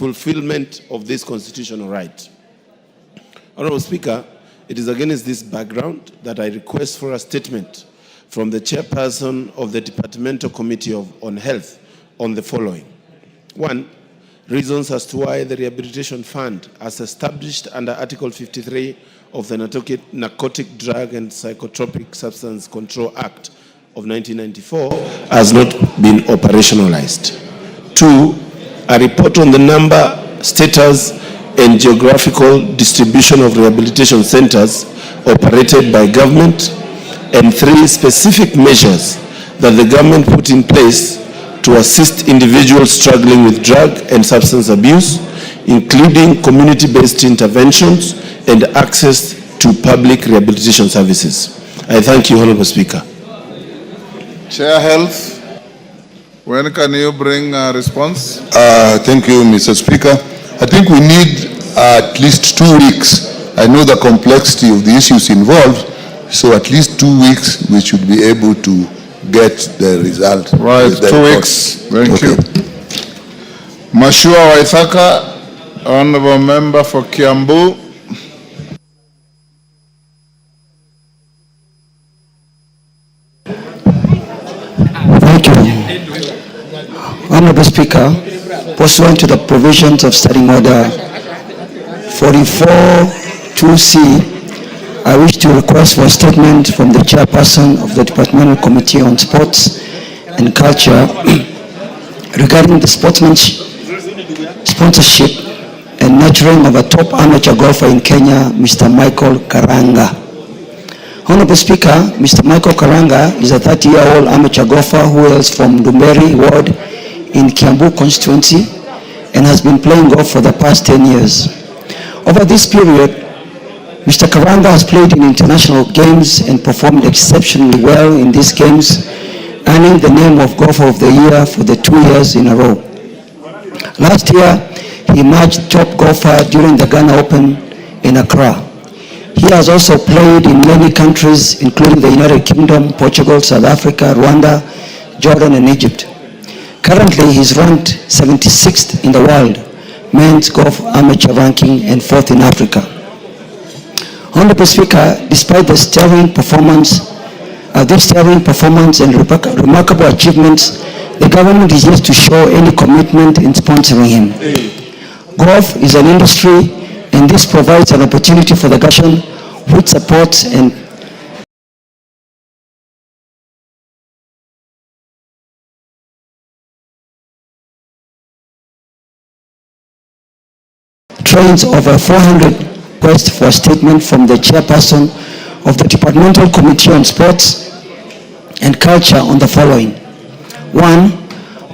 fulfillment of this constitutional right. Honorable Speaker, it is against this background that I request for a statement from the chairperson of the Departmental Committee on Health on the following. 1, reasons as to why the Rehabilitation Fund, as established under Article 53 of the Narcotic Drug and Psychotropic Substance Control Act of 1994, has not been operationalized. 2, a report on the number, status, and geographical distribution of rehabilitation centers operated by government. And 3, specific measures that the government put in place to assist individuals struggling with drug and substance abuse, including community-based interventions and access to public rehabilitation services. I thank you, Honorable Speaker. Chair Health, when can you bring a response? Thank you, Mr. Speaker. I think we need at least 2 weeks. I know the complexity of the issues involved, so at least 2 weeks we should be able to get the result. Right, 2 weeks. Thank you. Mashua Waithaka, Honorable Member for Kiambu. Thank you. Honorable Speaker, pursuant to the provisions of Standing Order 44-2C, I wish to request for a statement from the chairperson of the Departmental Committee on Sports and Culture regarding the sponsorship and nurturing of a top amateur golfer in Kenya, Mr. Michael Karanga. Honorable Speaker, Mr. Michael Karanga is a 30-year-old amateur golfer who hails from Dumberi Ward in Kiambu constituency and has been playing golf for the past 10 years. Over this period, Mr. Karanga has played in international games and performed exceptionally well in these games, earning the name of Golfer of the Year for the 2 years in a row. Last year, he emerged top golfer during the Ghana Open in Accra. He has also played in many countries, including the United Kingdom, Portugal, South Africa, Rwanda, Jordan, and Egypt. Currently, he is ranked 76th in the world men's golf amateur ranking and 4th in Africa. Honorable Speaker, despite the sterling performance and remarkable achievements, the government is yet to show any commitment in sponsoring him. Golf is an industry, and this provides an opportunity for the government which supports and trains over 400 request for a statement from the chairperson of the Departmental Committee on Sports and Culture on the following. 1,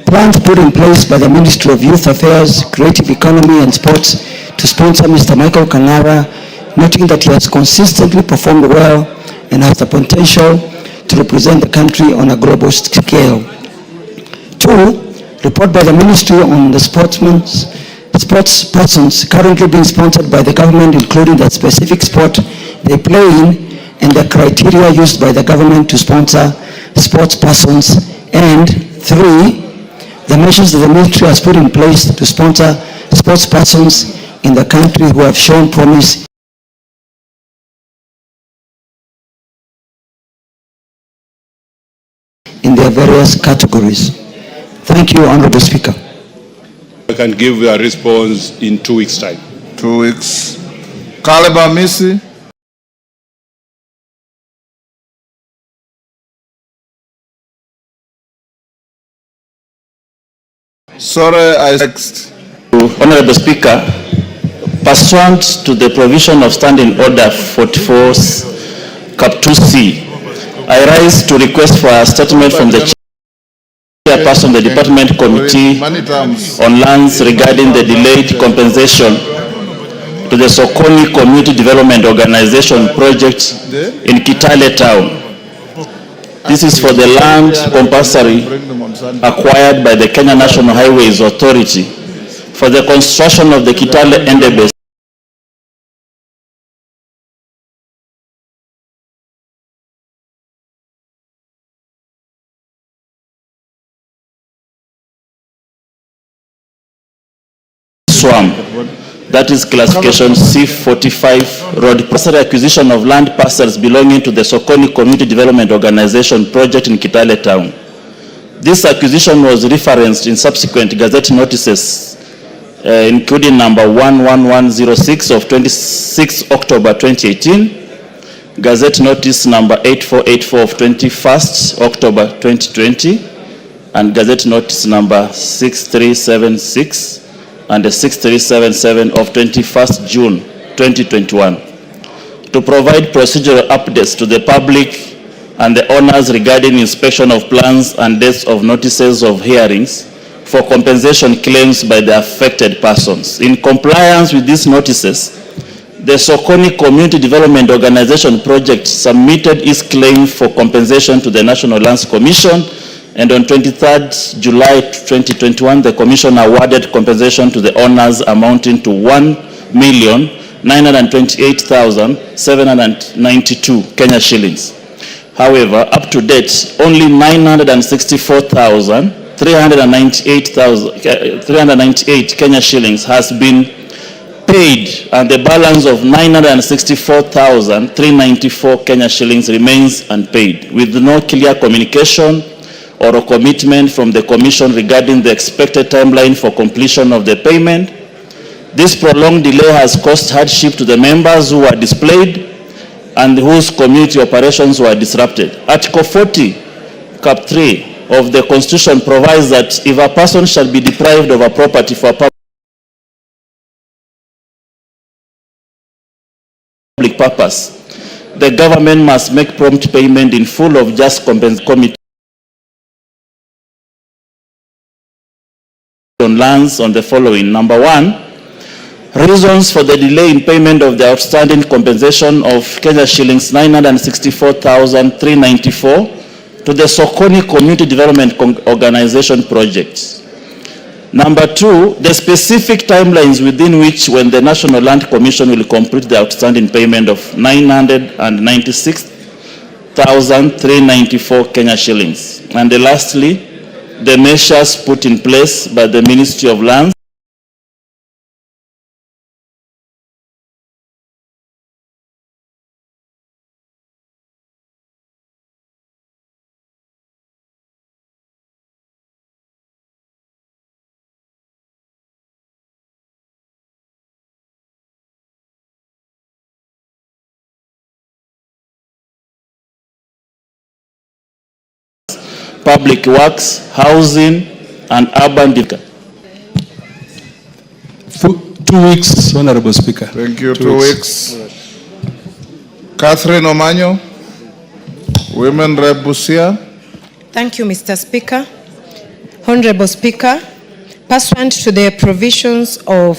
plans put in place by the Ministry of Youth Affairs, Creative Economy and Sports to sponsor Mr. Michael Karanga, noting that he has consistently performed well and has the potential to represent the country on a global scale. 2, report by the Ministry on the sports persons currently being sponsored by the government, including the specific sport they play in and the criteria used by the government to sponsor sports persons. And 3, the measures that the ministry has put in place to sponsor sports persons in the country who have shown promise in their various categories. Thank you, Honorable Speaker. I can give a response in 2 weeks' time. 2 weeks. Kaleba Misi. Sorry, I next. Honorable Speaker, pursuant to the provision of Standing Order 44 Cap 2C, I rise to request for a statement from the chairperson of the Department Committee on Lands regarding the delayed compensation to the Sokoni Community Development Organization project in Kitale Town. This is for the land compulsory acquired by the Kenya National Highways Authority for the construction of the Kitale Endebess SWAM, that is classification C45 road. Parcel acquisition of land parcels belonging to the Sokoni Community Development Organization project in Kitale Town. This acquisition was referenced in subsequent Gazette notices, including number 11106 of 26 October 2018, Gazette notice number 8484 of 21st October 2020, and Gazette notice number 6376 and 6377 of 21st June 2021, to provide procedural updates to the public and the owners regarding inspection of plans and dates of notices of hearings for compensation claims by the affected persons. In compliance with these notices, the Sokoni Community Development Organization project submitted its claim for compensation to the National Lands Commission, and on 23rd July 2021, the Commission awarded compensation to the owners amounting to 1,928,792 Kenya shillings. However, up to date, only 964,398 Kenya shillings has been paid, and the balance of 964,394 Kenya shillings remains unpaid, with no clear communication or a commitment from the Commission regarding the expected timeline for completion of the payment. This prolonged delay has caused hardship to the members who were displaced and whose community operations were disrupted. Article 40, Cap 3 of the Constitution provides that if a person shall be deprived of a property for a public purpose, the government must make prompt payment in full of just compensation on lands on the following. Number 1, reasons for the delay in payment of the outstanding compensation of Kenya shillings 964,394 to the Sokoni Community Development Organization project. Number 2, the specific timelines within which when the National Land Commission will complete the outstanding payment of 996,394 Kenya shillings. And lastly, the measures put in place by the Ministry of Lands Public Works, Housing, and Urban Development. 2 weeks, Honorable Speaker. Thank you. 2 weeks. Catherine Omanyo, Women Rep Busia. Thank you, Mr. Speaker. Honorable Speaker, pursuant to the provisions of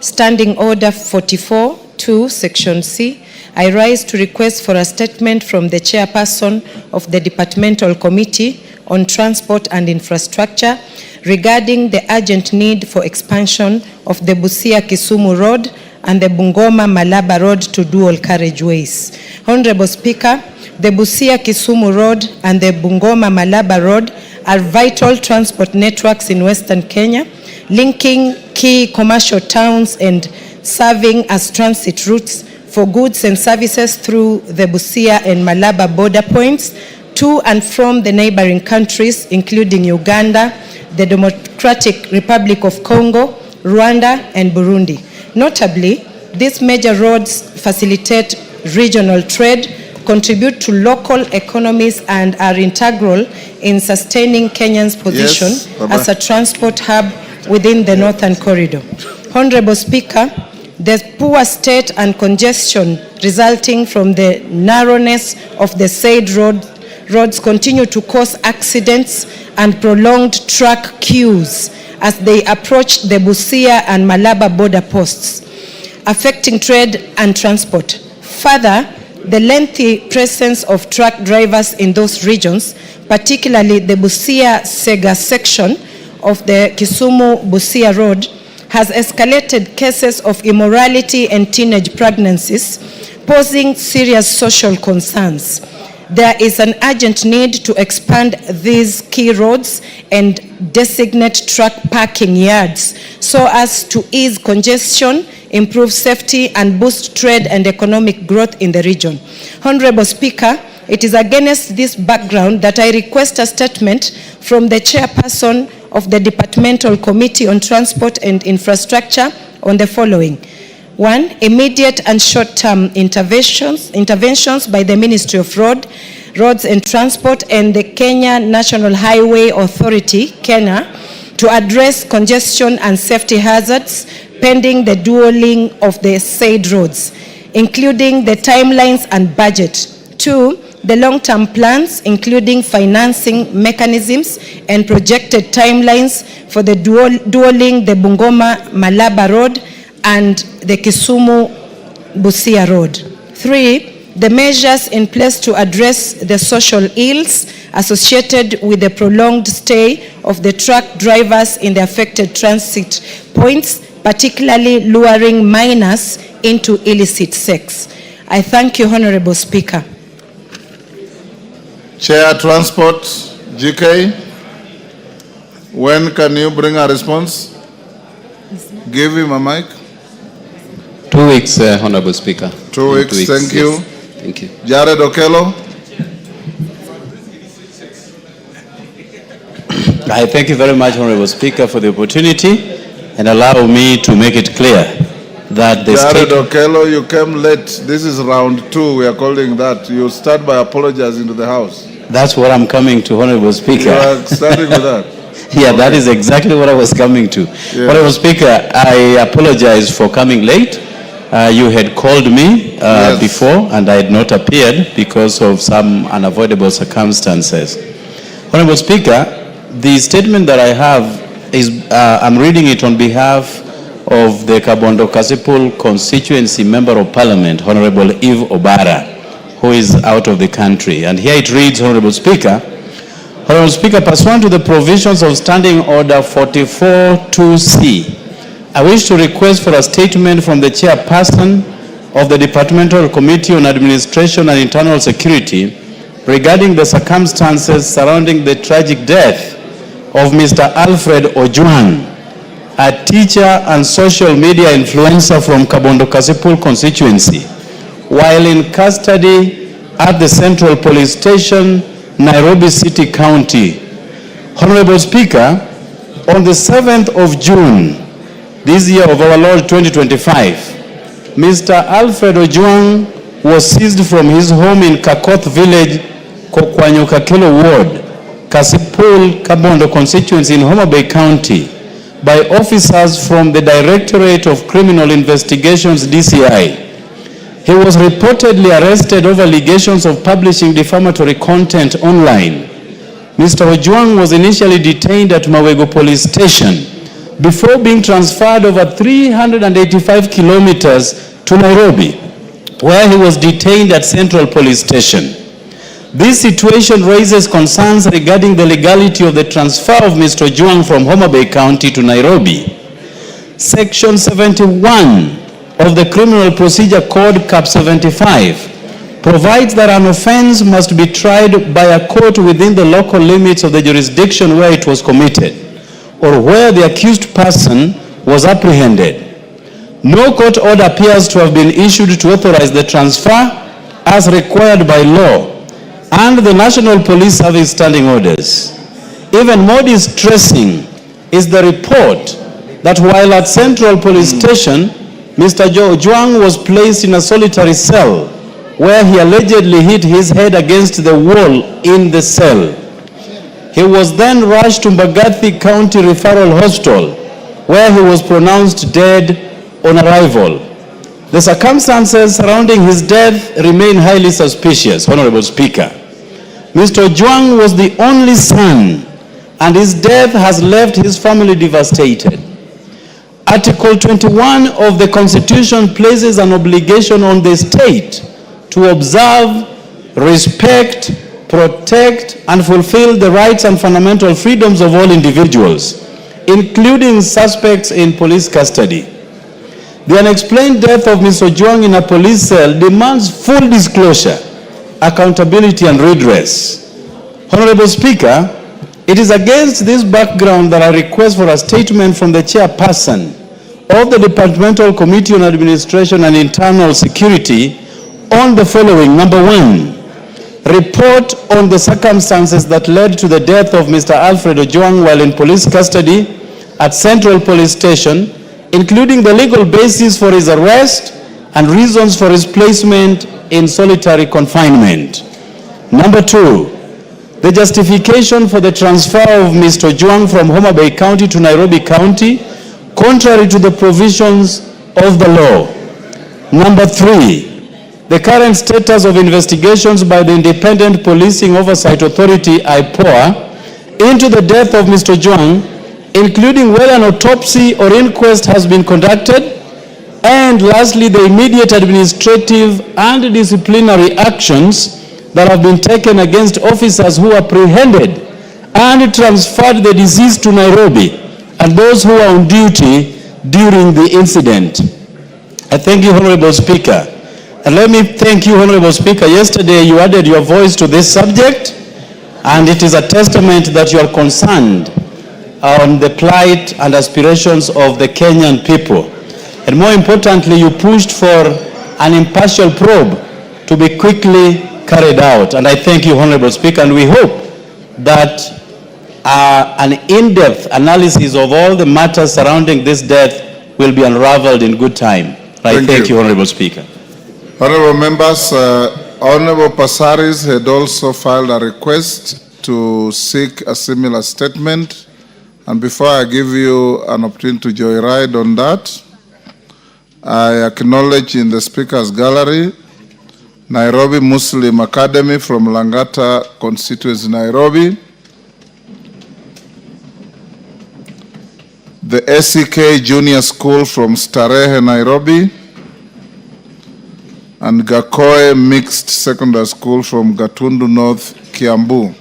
Standing Order 44-2, Section C, I rise to request for a statement from the Chairperson of the Departmental Committee on Transport and Infrastructure regarding the urgent need for expansion of the Busia-Kisumu Road and the Bungoma-Malaba Road to dual carriageways. Honorable Speaker, the Busia-Kisumu Road and the Bungoma-Malaba Road are vital transport networks in Western Kenya, linking key commercial towns and serving as transit routes for goods and services through the Busia and Malaba border points to and from the neighboring countries, including Uganda, the Democratic Republic of Congo, Rwanda, and Burundi. Notably, these major roads facilitate regional trade, contribute to local economies, and are integral in sustaining Kenya's position as a transport hub within the Northern Corridor. Honorable Speaker, the poor state and congestion resulting from the narrowness of the said roads continue to cause accidents and prolonged truck queues as they approach the Busia and Malaba border posts, affecting trade and transport. Further, the lengthy presence of truck drivers in those regions, particularly the Busia-Sega section of the Kisumu-Busia Road, has escalated cases of immorality and teenage pregnancies, posing serious social concerns. there is an urgent need to expand these key roads and designate truck parking yards so as to ease congestion, improve safety, and boost trade and economic growth in the region. Honorable Speaker, it is against this background that I request a statement from the chairperson of the Departmental Committee on Transport and Infrastructure on the following. 1. Immediate and short-term interventions by the Ministry of Roads and Transport and the Kenya National Highway Authority, Kenya, to address congestion and safety hazards pending the dualling of the said roads, including the timelines and budget. 2. The long-term plans, including financing mechanisms and projected timelines for the dualling the Bungoma-Malaba Road and the Kisumu-Busia Road. 3. The measures in place to address the social ills associated with the prolonged stay of the truck drivers in the affected transit points, particularly luring minors into illicit sex. I thank you, Honorable Speaker. Chair Transport, GK, when can you bring a response? Give him a mic. 2 weeks, Honorable Speaker. 2 weeks, thank you. Yes. Thank you. Jared Okello. I thank you very much, Honorable Speaker, for the opportunity, and allow me to make it clear that the Jared Okello, you came late. This is round 2, we are calling that. You start by apologizing to the House. That's what I'm coming to, Honorable Speaker. You are starting with that. Yeah, okay. That is exactly what I was coming to. Yeah. Honorable Speaker, I apologize for coming late. You had called me Yes. before, and I had not appeared because of some unavoidable circumstances. Honorable Speaker, the statement that I have is, I'm reading it on behalf of the Kabondo Kasipul constituency member of parliament, Honorable Eve Obara, who is out of the country. And here it reads, Honorable Speaker, pursuant to the provisions of Standing Order 44-2C, I wish to request for a statement from the chairperson of the Departmental Committee on Administration and Internal Security regarding the circumstances surrounding the tragic death of Mr. Alfred Ojwang, a teacher and social media influencer from Kabondo Kasipul constituency, while in custody at the Central Police Station, Nairobi City County. Honorable Speaker, on the 7th of June, this year of our Lord 2025, Mr. Alfred Ojwang was seized from his home in Kakoth Village, Kokwanyokakelo Ward, Kasipul, Kabondo constituency in Homa Bay County, by officers from the Directorate of Criminal Investigations, DCI. He was reportedly arrested over allegations of publishing defamatory content online. Mr. Ojwang was initially detained at Mawego Police Station before being transferred over 385 kilometers to Nairobi, where he was detained at Central Police Station. This situation raises concerns regarding the legality of the transfer of Mr. Ojwang from Homa Bay County to Nairobi. Section 71 of the Criminal Procedure Code, Cap 75, provides that an offense must be tried by a court within the local limits of the jurisdiction where it was committed, or where the accused person was apprehended. No court order appears to have been issued to authorize the transfer as required by law and the National Police Service standing orders. Even more distressing is the report that while at Central Police Station, Mr. Ojwang was placed in a solitary cell where he allegedly hit his head against the wall in the cell. He was then rushed to Mbagathi County Referral Hospital, where he was pronounced dead on arrival. The circumstances surrounding his death remain highly suspicious, Honorable Speaker. Mr. Ojwang was the only son, and his death has left his family devastated. Article 21 of the Constitution places an obligation on the state to observe, respect, protect, and fulfill the rights and fundamental freedoms of all individuals, including suspects in police custody. The unexplained death of Mr. Ojwang in a police cell demands full disclosure accountability and redress. Honorable Speaker, it is against this background that I request for a statement from the chairperson of the Departmental Committee on Administration and Internal Security on the following. Number one, report on the circumstances that led to the death of Mr. Alfred Ojwang while in police custody at Central Police Station, including the legal basis for his arrest and reasons for his placement in solitary confinement. Number two, the justification for the transfer of Mr. Ojwang from Homa Bay County to Nairobi County, contrary to the provisions of the law. Number three, the current status of investigations by the Independent Policing Oversight Authority, IPOA, into the death of Mr. Ojwang, including whether an autopsy or inquest has been conducted. And lastly, the immediate administrative and disciplinary actions that have been taken against officers who apprehended and transferred the deceased to Nairobi and those who were on duty during the incident. I thank you, Honorable Speaker. And let me thank you, Honorable Speaker. Yesterday you added your voice to this subject, and it is a testament that you are concerned on the plight and aspirations of the Kenyan people. And more importantly, you pushed for an impartial probe to be quickly carried out. And I thank you, Honorable Speaker, and we hope that an in-depth analysis of all the matters surrounding this death will be unraveled in good time. I thank you, Honorable Speaker. Honorable members, Honorable Passaris had also filed a request to seek a similar statement. And before I give you an opportunity to joyride on that, I acknowledge in the Speaker's gallery Nairobi Muslim Academy from Langata constituency, Nairobi, the SEK Junior School from Starehe, Nairobi, and Gakoe Mixed Secondary School from Gatundu North, Kiambu.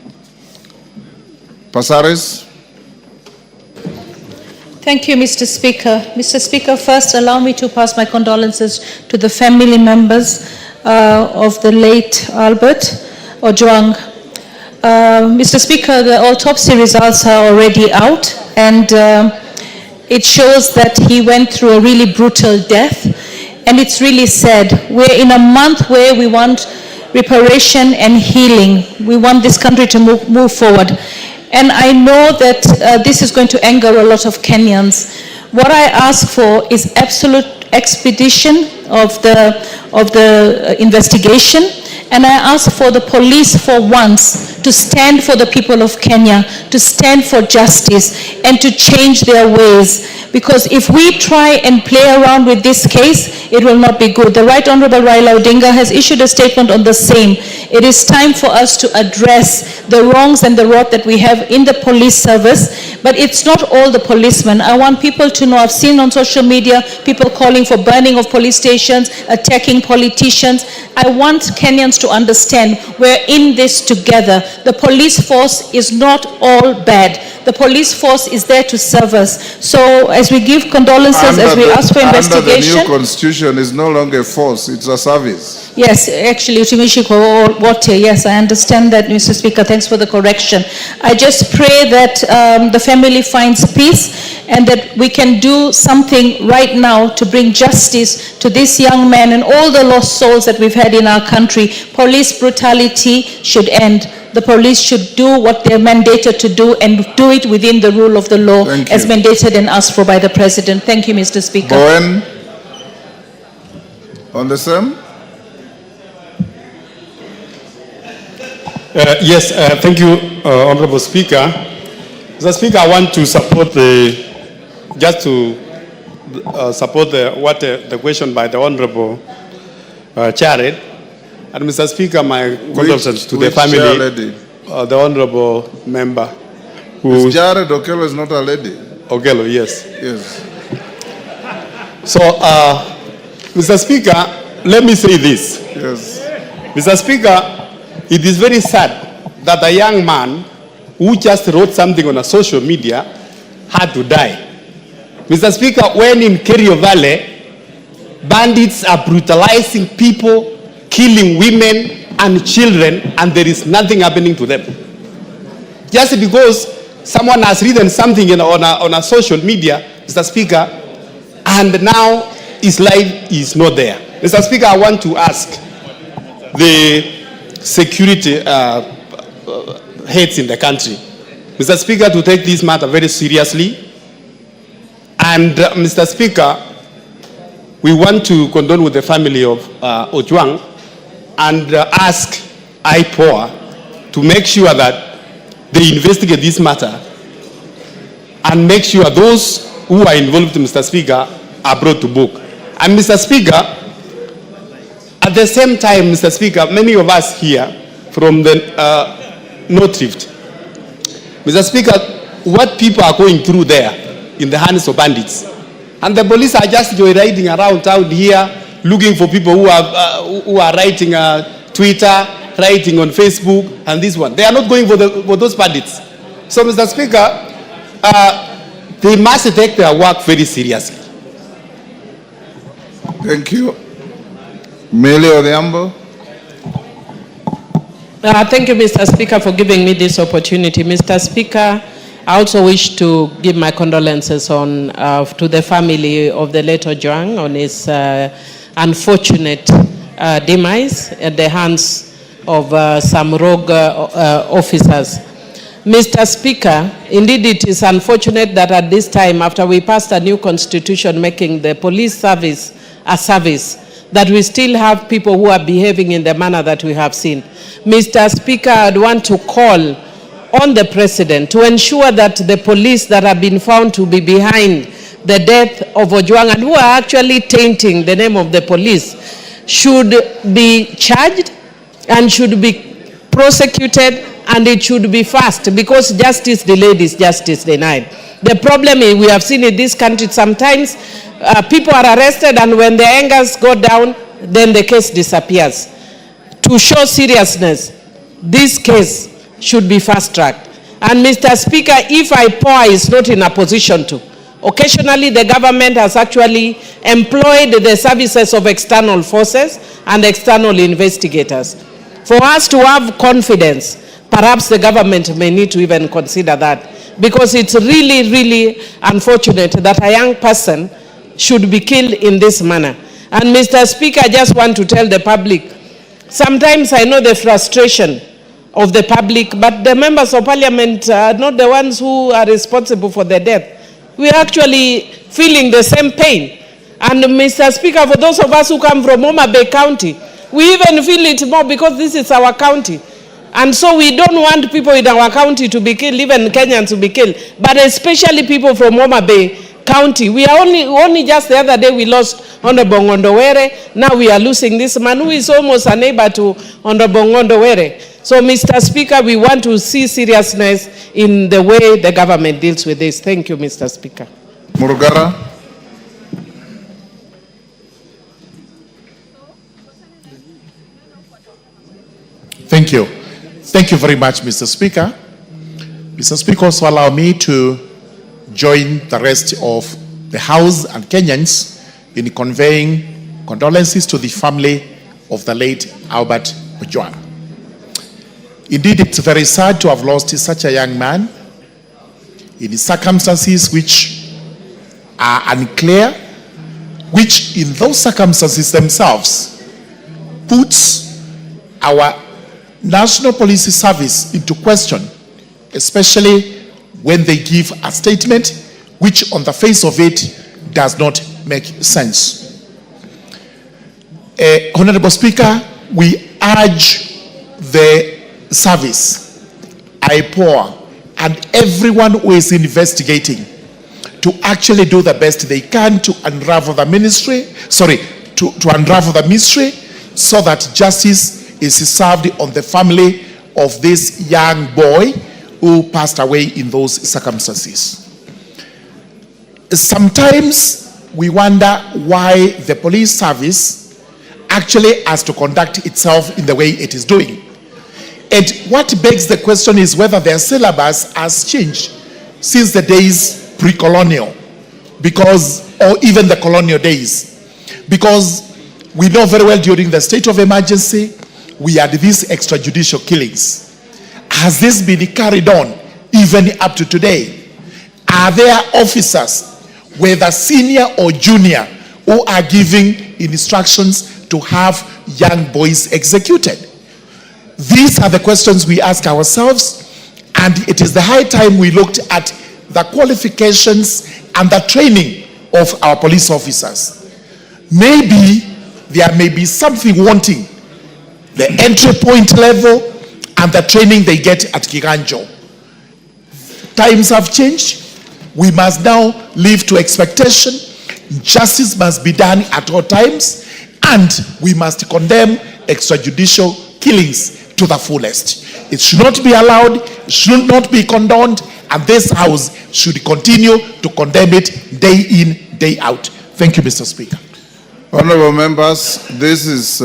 Passaris. Thank you, Mr. Speaker. Mr. Speaker, first allow me to pass my condolences to the family members of the late Albert Ojwang. Mr. Speaker, the autopsy results are already out, and it shows that he went through a really brutal death, and it's really sad. We're in a month where we want reparation and healing. We want this country to move forward. And I know that this is going to anger a lot of Kenyans. What I ask for is absolute expedition of the investigation, and I ask for the police for once to stand for the people of Kenya, to stand for justice, and to change their ways. Because if we try and play around with this case, it will not be good. The Right Honorable Raila Odinga has issued a statement on the same. It is time for us to address the wrongs and the rot that we have in the police service, but it's not all the policemen. I want people to know, I've seen on social media people calling for burning of police stations, attacking politicians. I want Kenyans to understand we're in this together. The police force is not all bad. The police force is there to serve us. So as we give condolences, as we ask for investigation. Under the new constitution is no longer a force, it's a service. Yes, actually, yes, I understand that, Mr. Speaker. Thanks for the correction. I just pray that the family finds peace and that we can do something right now to bring justice to this young man and all the lost souls that we've had in our country. Police brutality should end. The police should do what they're mandated to do and do it within the rule of the law as mandated and asked for by the President. Thank you, Mr. Speaker. Bowen, on the same. Yes, thank you, Honorable Speaker. Mr. Speaker, I want to support the question by the Honorable Jared. And Mr. Speaker, my condolences to the family, the Honorable Member. Ms. Jared Okello is not a lady. Okello, yes. Yes. So, Mr. Speaker, let me say this. Yes. Mr. Speaker, it is very sad that a young man who just wrote something on a social media had to die. Mr. Speaker, when in Kerio Valley, bandits are brutalizing people, killing women, and children, and there is nothing happening to them. Just because someone has written something on a social media, Mr. Speaker, and now his life is not there. Mr. Speaker, I want to ask the security heads in the country, Mr. Speaker, to take this matter very seriously. And Mr. Speaker, we want to condole with the family of Ojwang and ask IPOA to make sure that they investigate this matter and make sure those who are involved, Mr. Speaker, are brought to book. And Mr. Speaker, at the same time, Mr. Speaker, many of us here from the North Rift, Mr. Speaker, what people are going through there in the hands of bandits. And the police are just joyriding around town here, looking for people who are writing Twitter, writing on Facebook, and this one. They are not going for those bandits. So, Mr. Speaker, they must take their work very seriously. Thank you. Millie Odhiambo. Thank you, Mr. Speaker, for giving me this opportunity. Mr. Speaker, I also wish to give my condolences to the family of the late Ojwang on his unfortunate demise at the hands of some rogue officers. Mr. Speaker, indeed it is unfortunate that at this time, after we passed a new constitution making the police service a service, that we still have people who are behaving in the manner that we have seen. Mr. Speaker, I'd want to call on the President to ensure that the police that have been found to be behind the death of Ojwang and who are actually tainting the name of the police should be charged and should be prosecuted, and it should be fast, because justice delayed is justice denied. The problem is we have seen in this country sometimes people are arrested, and when their angers go down, then the case disappears. To show seriousness, this case should be fast-tracked. And Mr. Speaker, if IPOA is not in a position to, occasionally the government has actually employed the services of external forces and external investigators. For us to have confidence, perhaps the government may need to even consider that, because it's really, really unfortunate that a young person should be killed in this manner. And Mr. Speaker, I just want to tell the public, sometimes I know the frustration of the public, but the members of parliament are not the ones who are responsible for the death. We are actually feeling the same pain. And Mr. Speaker, for those of us who come from Homa Bay County, we even feel it more because this is our county. And so we don't want people in our county to be killed, even Kenyans to be killed, but especially people from Homa Bay County. We are only just the other day we lost Honorable Ngondowere. Now we are losing this man who is almost a neighbor to Honorable Ngondowere. So, Mr. Speaker, we want to see seriousness in the way the government deals with this. Thank you, Mr. Speaker. Murugara. Thank you. Thank you very much, Mr. Speaker. Mr. Speaker, also allow me to join the rest of the House and Kenyans in conveying condolences to the family of the late Albert Ojwang. Indeed, it's very sad to have lost such a young man in circumstances which are unclear, which in those circumstances themselves puts our National Police Service into question, especially when they give a statement which on the face of it does not make sense. Honorable Speaker, we urge the service, IPOA, and everyone who is investigating to actually do the best they can to unravel the mystery, to unravel the mystery so that justice is served on the family of this young boy who passed away in those circumstances. Sometimes we wonder why the police service actually has to conduct itself in the way it is doing. And what begs the question is whether their syllabus has changed since the days pre-colonial, or even the colonial days. Because we know very well during the state of emergency, we had these extrajudicial killings. Has this been carried on even up to today? Are there officers, whether senior or junior, who are giving instructions to have young boys executed? These are the questions we ask ourselves, and it is the high time we looked at the qualifications and the training of our police officers. Maybe there may be something wanting, the entry point level and the training they get at Kiganjo. Times have changed. We must now live to expectation. Justice must be done at all times, and we must condemn extrajudicial killings to the fullest. It should not be allowed, it should not be condoned, and this House should continue to condemn it day in, day out. Thank you, Mr. Speaker. Honorable members, this is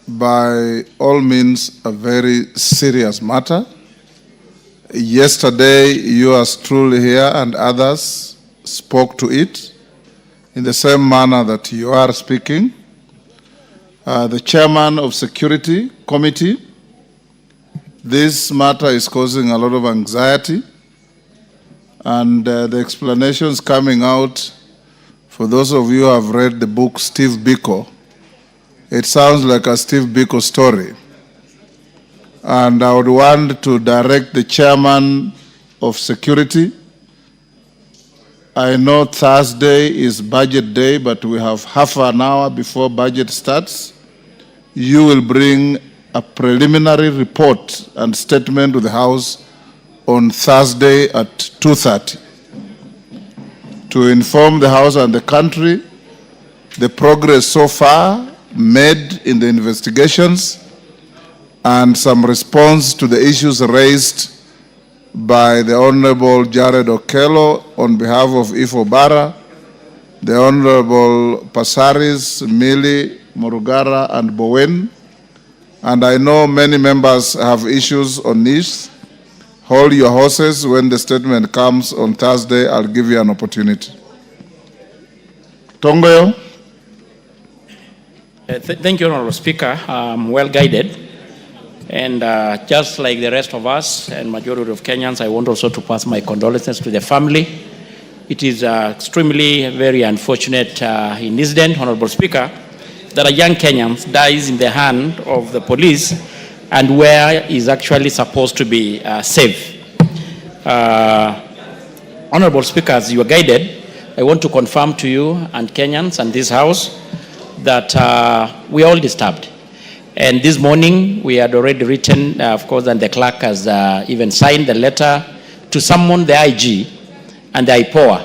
by all means a very serious matter. Yesterday, yours truly here and others spoke to it in the same manner that you are speaking. The chairman of Security Committee, this matter is causing a lot of anxiety, and the explanations coming out, for those of you who have read the book Steve Biko, it sounds like a Steve Biko story. And I would want to direct the chairman of security. I know Thursday is budget day, but we have half an hour before budget starts. You will bring a preliminary report and statement to the House on Thursday at 2:30 to inform the House and the country the progress so far made in the investigations and some response to the issues raised by the Honorable Jared Okello on behalf of Ifo Bara, the Honorable Pasaris, Mili, Morugara, and Bowen. And I know many members have issues on this. Hold your horses. When the statement comes on Thursday, I'll give you an opportunity. Tongoyo. Thank you, Honorable Speaker. Well guided. And just like the rest of us and majority of Kenyans, I want also to pass my condolences to the family. It is extremely very unfortunate incident, Honorable Speaker, that a young Kenyan dies in the hand of the police and where is actually supposed to be safe. Honorable Speaker, as you are guided, I want to confirm to you and Kenyans and this House that we are all disturbed. And this morning, we had already written, of course, and the clerk has even signed the letter to summon the IG and the IPOA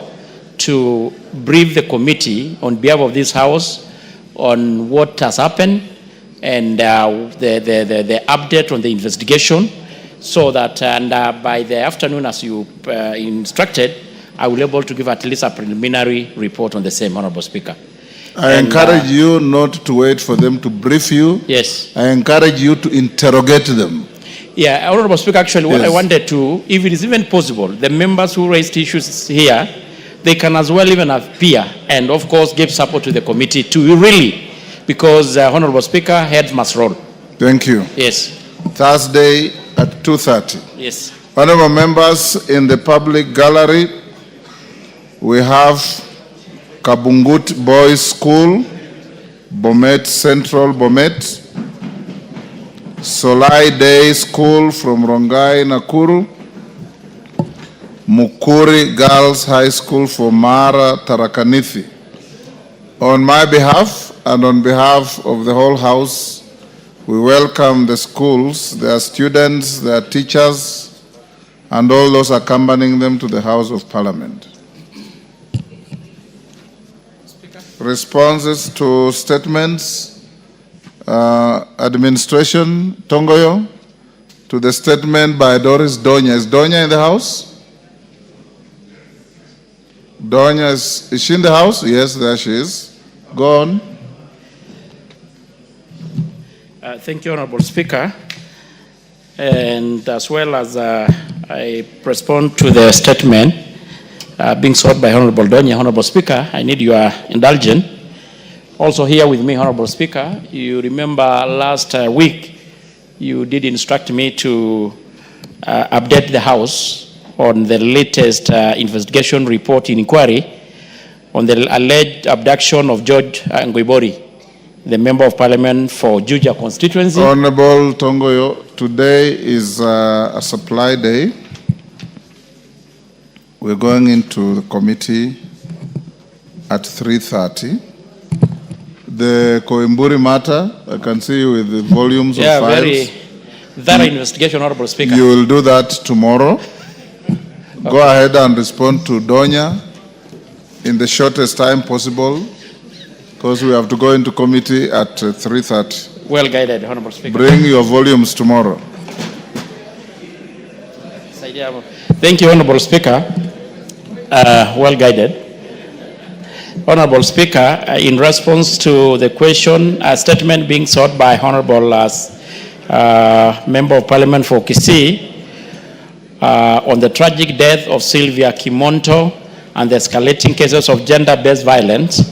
to brief the committee on behalf of this House on what has happened and the update on the investigation, so that by the afternoon, as you instructed, I will be able to give at least a preliminary report on the same, Honorable Speaker. I encourage you not to wait for them to brief you. Yes. I encourage you to interrogate them. Yeah, Honorable Speaker, actually what I wanted to, if it is even possible, the members who raised issues here, they can as well even appear and of course give support to the committee to really, because Honorable Speaker, heads must roll. Thank you. Yes. Thursday at 2:30. Yes. Honorable members, in the public gallery, we have Kabungut Boys School, Bomet Central, Bomet, Solai Day School from Rongai, Nakuru, Mukuri Girls High School for Mara, Tharakanithi. On my behalf and on behalf of the whole House, we welcome the schools, their students, their teachers, and all those accompanying them to the House of Parliament. Responses to statements, administration, Tongoyo, to the statement by Doris Donya. Is Donya in the House? Donya, is she in the House? Yes, there she is. Go on. Thank you, Honorable Speaker. And as well as I respond to the statement being sought by Honorable Donya, Honorable Speaker, I need your indulgence Also here with me, Honorable Speaker, you remember last week you did instruct me to update the House on the latest investigation report in inquiry on the alleged abduction of George Ngoibori, the Member of Parliament for Juja constituency. Honorable Tongoyo, today is a supply day. We're going into the committee at 3:30. The Koimburi matter, I can see you with the volumes of files. Very thorough investigation, Honorable Speaker. You will do that tomorrow. Go ahead and respond to Donya in the shortest time possible, because we have to go into committee at 3:30. Well guided, Honorable Speaker. Bring your volumes tomorrow. Thank you, Honorable Speaker. Well guided. Honorable Speaker, in response to the question, a statement being sought by Honorable Member of Parliament for Kisii on the tragic death of Sylvia Kimonto and the escalating cases of gender-based violence,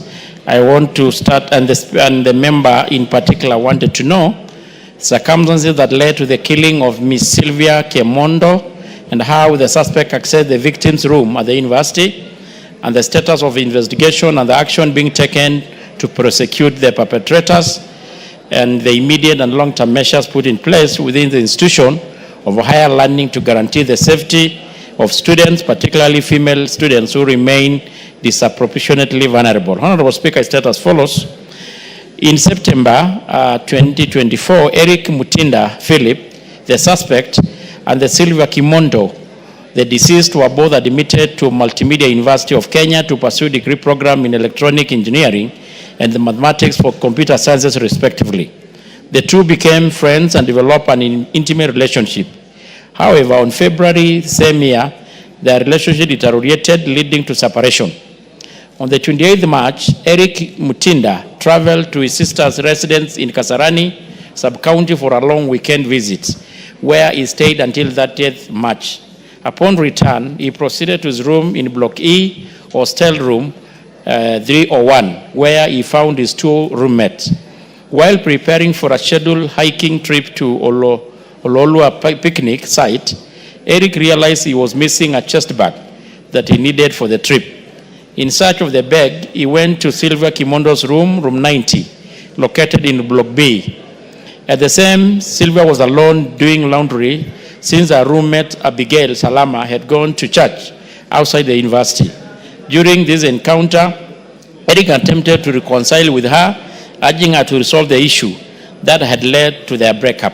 I want to start, and the member in particular wanted to know circumstances that led to the killing of Miss Sylvia Kimonto and how the suspect accessed the victim's room at the university, and the status of investigation and the action being taken to prosecute the perpetrators, and the immediate and long-term measures put in place within the institution of higher learning to guarantee the safety of students, particularly female students who remain disproportionately vulnerable. Honorable Speaker, I state as follows. In September 2024, Eric Mutinda Philip, the suspect, and the Sylvia Kimonto, the deceased, were both admitted to Multimedia University of Kenya to pursue degree program in electronic engineering and the mathematics for computer sciences respectively. The two became friends and developed an intimate relationship. However, on February same year, their relationship deteriorated, leading to separation. On the 28th March, Eric Mutinda traveled to his sister's residence in Kasarani, sub-county, for a long weekend visit, where he stayed until 30th March. Upon return, he proceeded to his room in Block E, hostel room 301, where he found his two roommates. While preparing for a scheduled hiking trip to Ololua picnic site, Eric realized he was missing a chest bag that he needed for the trip. In search of the bag, he went to Sylvia Kimondo's room, room 90, located in Block B. At the same, Sylvia was alone doing laundry since her roommate Abigail Salama had gone to church outside the university. During this encounter, Eric attempted to reconcile with her, urging her to resolve the issue that had led to their breakup.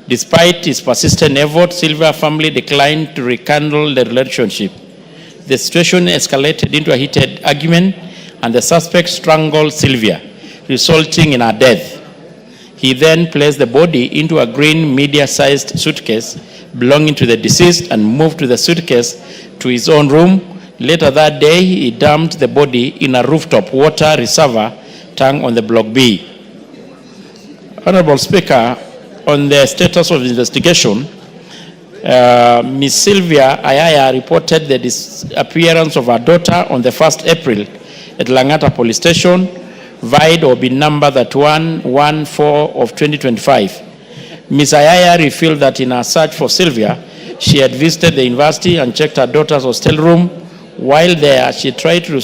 Despite his persistent efforts, Sylvia's family declined to rekindle the relationship. The situation escalated into a heated argument, and the suspect strangled Sylvia, resulting in her death. He then placed the body into a green media-sized suitcase belonging to the deceased and moved the suitcase to his own room. Later that day, he dumped the body in a rooftop water reservoir tank on the Block B. Honorable Speaker, on the status of investigation, Ms. Sylvia Ayaya reported the disappearance of her daughter on the 1st April at Langata Police Station, VIDE or bin number 3114 of 2025. Ms. Ayaya revealed that in her search for Sylvia, she had visited the university and checked her daughter's hostel room. While there, she tried to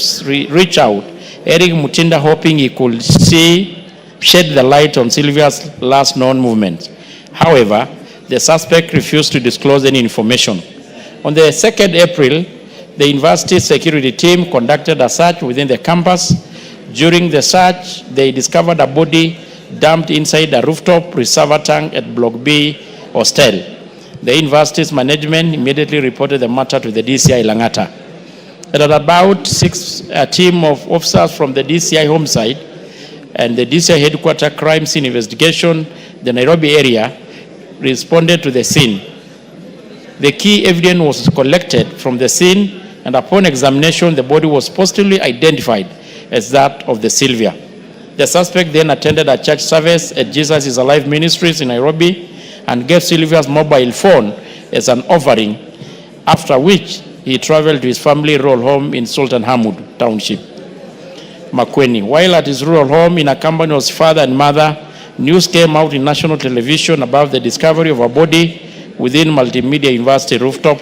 reach out Eric Mutinda, hoping he could shed the light on Sylvia's last known movements. However, the suspect refused to disclose any information. On the 2nd April, the university security team conducted a search within the campus. During the search, they discovered a body dumped inside a rooftop reservoir tank at Block B hostel. The university's management immediately reported the matter to the DCI Langata. At about 6, a team of officers from the DCI homicide and the DCI headquarters crime scene investigation, the Nairobi area, responded to the scene. The key evidence was collected from the scene, and upon examination, the body was positively identified as that of the Sylvia. The suspect then attended a church service at Jesus is Alive Ministries in Nairobi and gave Sylvia's mobile phone as an offering, after which he traveled to his family royal home in Sultan Hamud Township. Makweni. While at his rural home in a company of his father and mother, news came out in national television about the discovery of a body within Multimedia University rooftop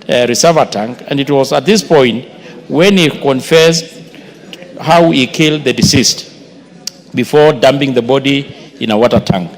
reservoir tank, and it was at this point when he confessed how he killed the deceased before dumping the body in a water tank.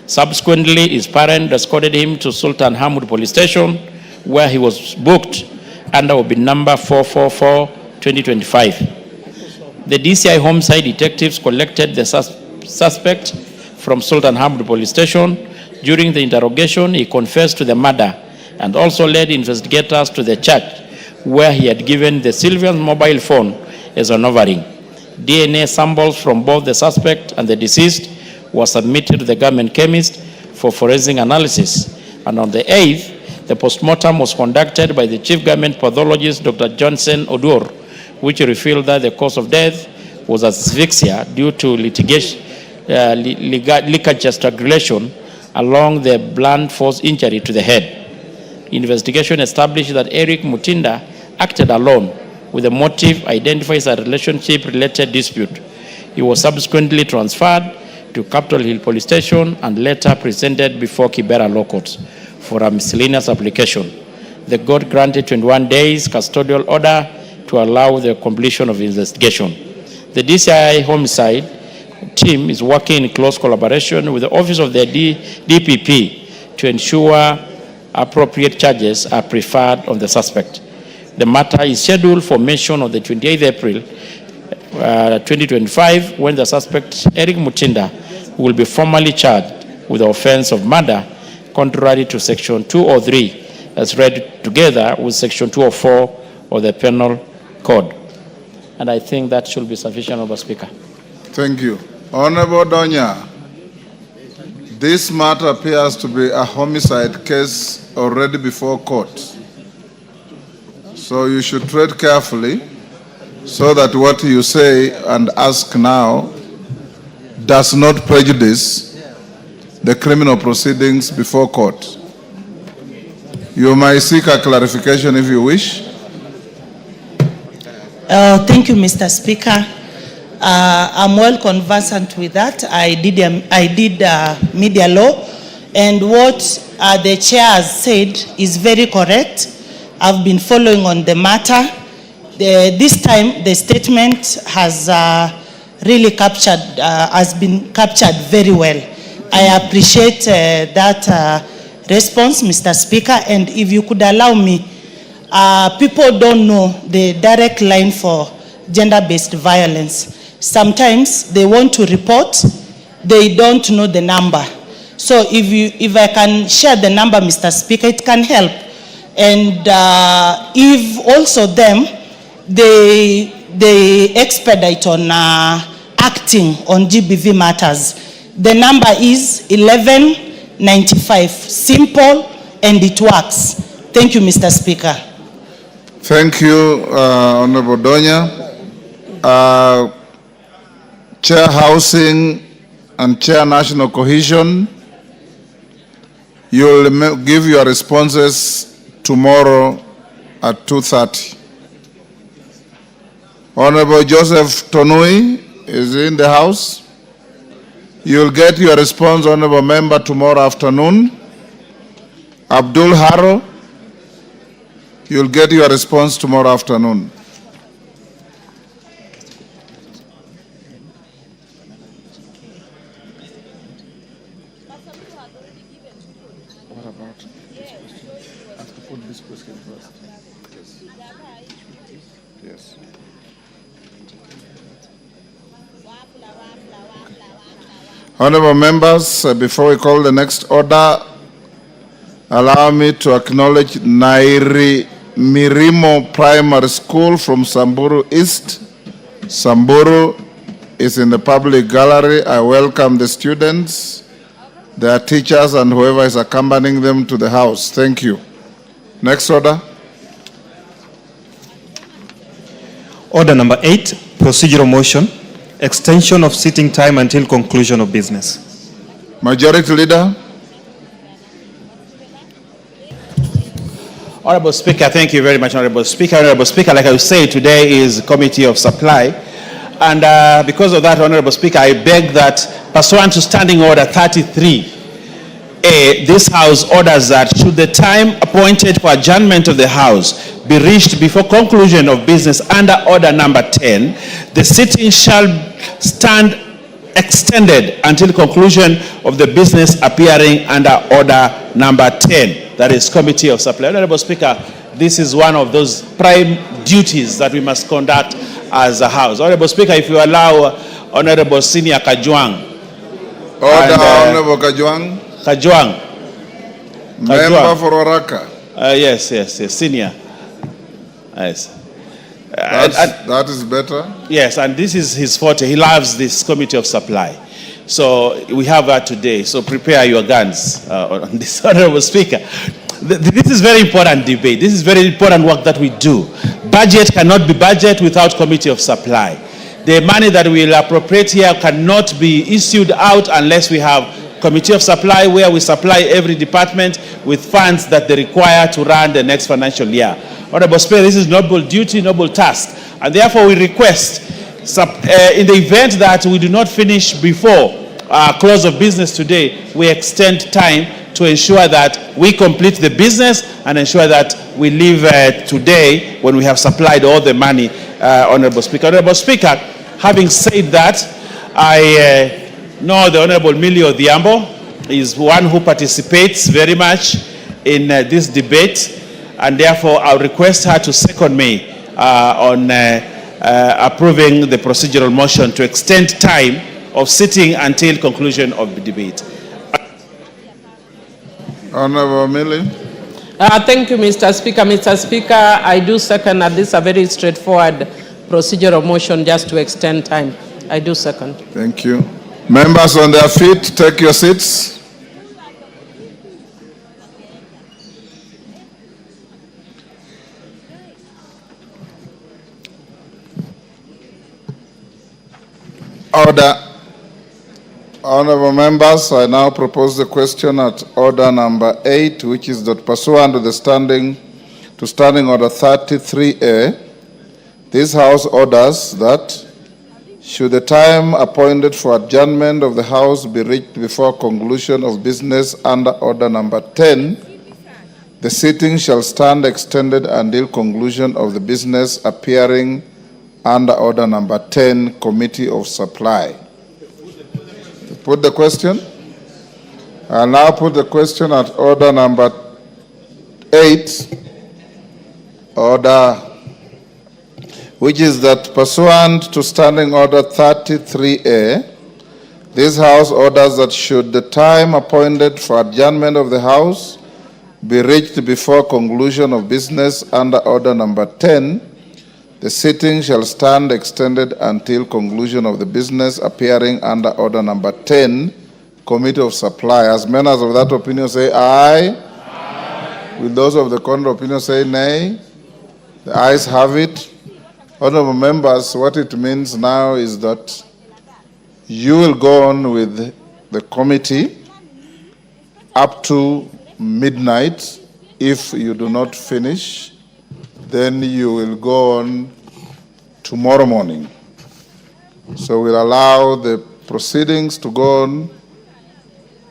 Subsequently, his parents escorted him to Sultan Hamud police station, where he was booked under OB number 444-2025. The DCI homicide detectives collected the suspect from Sultan Hamud police station. During the interrogation, he confessed to the murder and also led investigators to the church where he had given the Sylvian's mobile phone as an offering. DNA samples from both the suspect and the deceased were submitted to the government chemist for forensic analysis, and on the 8th, the postmortem was conducted by the chief government pathologist, Dr. Johnson Odur, which revealed that the cause of death was asphyxia due to leakage strangulation along the blunt force injury to the head. Investigation established that Eric Mutinda acted alone with the motive identified as a relationship-related dispute. He was subsequently transferred to Capitol Hill Police Station and later presented before Kibera Law Courts for a miscellaneous application. The court granted 21 days custodial order to allow the completion of the investigation. The DCI homicide team is working in close collaboration with the Office of the DPP to ensure appropriate charges are preferred on the suspect. The matter is scheduled for mention on the 28th April 2025, when the suspect, Eric Mutinda, will be formally charged with the offense of murder, contrary to Section 203, as read together with Section 204 of the Penal Code. And I think that should be sufficient, Honorable Speaker. Thank you. Honorable Donya, this matter appears to be a homicide case already before court. So you should tread carefully so that what you say and ask now does not prejudice the criminal proceedings before court. You may seek a clarification if you wish. Thank you, Mr. Speaker. I'm well conversant with that. I did media law, and what the chair has said is very correct. I've been following on the matter. This time, the statement has really has been captured very well. I appreciate that response, Mr. Speaker, and if you could allow me, people don't know the direct line for gender-based violence. Sometimes they want to report, they don't know the number. So if I can share the number, Mr. Speaker, it can help. And if also them, they expedite on acting on GBV matters. The number is 1195. Simple, and it works. Thank you, Mr. Speaker. Thank you, Honorable Donya. Chair Housing and Chair National Cohesion, you will give your responses tomorrow at 2:30. Honorable Joseph Tonui is in the House. You will get your response, Honorable Member, tomorrow afternoon. Abdul Haro, you will get your response tomorrow afternoon. Yes. Honorable members, before we call the next order, allow me to acknowledge Nairi Mirimo Primary School from Samburu East. Samburu is in the public gallery. I welcome the students, their teachers, and whoever is accompanying them to the house. Thank you. Next order. Order number 8, procedural motion, extension of sitting time until conclusion of business. Majority Leader. Honorable Speaker, thank you very much, Honorable Speaker. Honorable Speaker, like I was saying, today is Committee of Supply, And because of that, Honorable Speaker, I beg that pursuant to Standing Order 33A, this House orders that should the time appointed for adjournment of the House be reached before conclusion of business under Order number 10, the sitting shall stand extended until conclusion of the business appearing under Order number 10, that is Committee of Supply. Honorable Speaker, this is one of those prime duties that we must conduct as a House. Honorable Speaker, if you allow Honorable Senior Kajwang. Order, Honorable Kajwang. Kajwang. Member for Oraka. Yes, Senior. Yes. That is better. Yes, and this is his forte. He loves this Committee of Supply. So we have that today. So prepare your guns on this, Honorable Speaker. This is very important debate. This is very important work that we do. Budget cannot be budget without Committee of Supply. The money that we will appropriate here cannot be issued out unless we have Committee of Supply, where we supply every department with funds that they require to run the next financial year. Honorable Speaker, this is noble duty, noble task, and therefore we request, in the event that we do not finish before close of business today, we extend time to ensure that we complete the business and ensure that we leave today when we have supplied all the money, Honorable Speaker. Honorable Speaker, having said that, I know the Honorable Millie Odhiambo is one who participates very much in this debate, and therefore I'll request her to second me on approving the procedural motion to extend time of sitting until conclusion of the debate. Honorable Millie. Thank you, Mr. Speaker. Mr. Speaker, I do second that this is a very straightforward procedural motion just to extend time. I do second. Thank you. Members on their feet, take your seats. Order. Honorable members, I now propose the question at order number 8, which is that pursuant to the Standing Order 33A, this House orders that should the time appointed for adjournment of the House be reached before conclusion of business under Order number 10, the sitting shall stand extended until conclusion of the business appearing under Order number 10, Committee of Supply. Put the question. I'll now put the question at order number 8, order, which is that pursuant to Standing Order 33A, this House orders that should the time appointed for adjournment of the House be reached before conclusion of business under Order number 10, the sitting shall stand extended until conclusion of the business appearing under Order number 10, Committee of Supply. As members of that opinion say aye. Aye. Will those of the contrary opinion say nay? The ayes have it. Honorable members, what it means now is that you will go on with the committee up to midnight. If you do not finish, then you will go on tomorrow morning. So we'll allow the proceedings to go on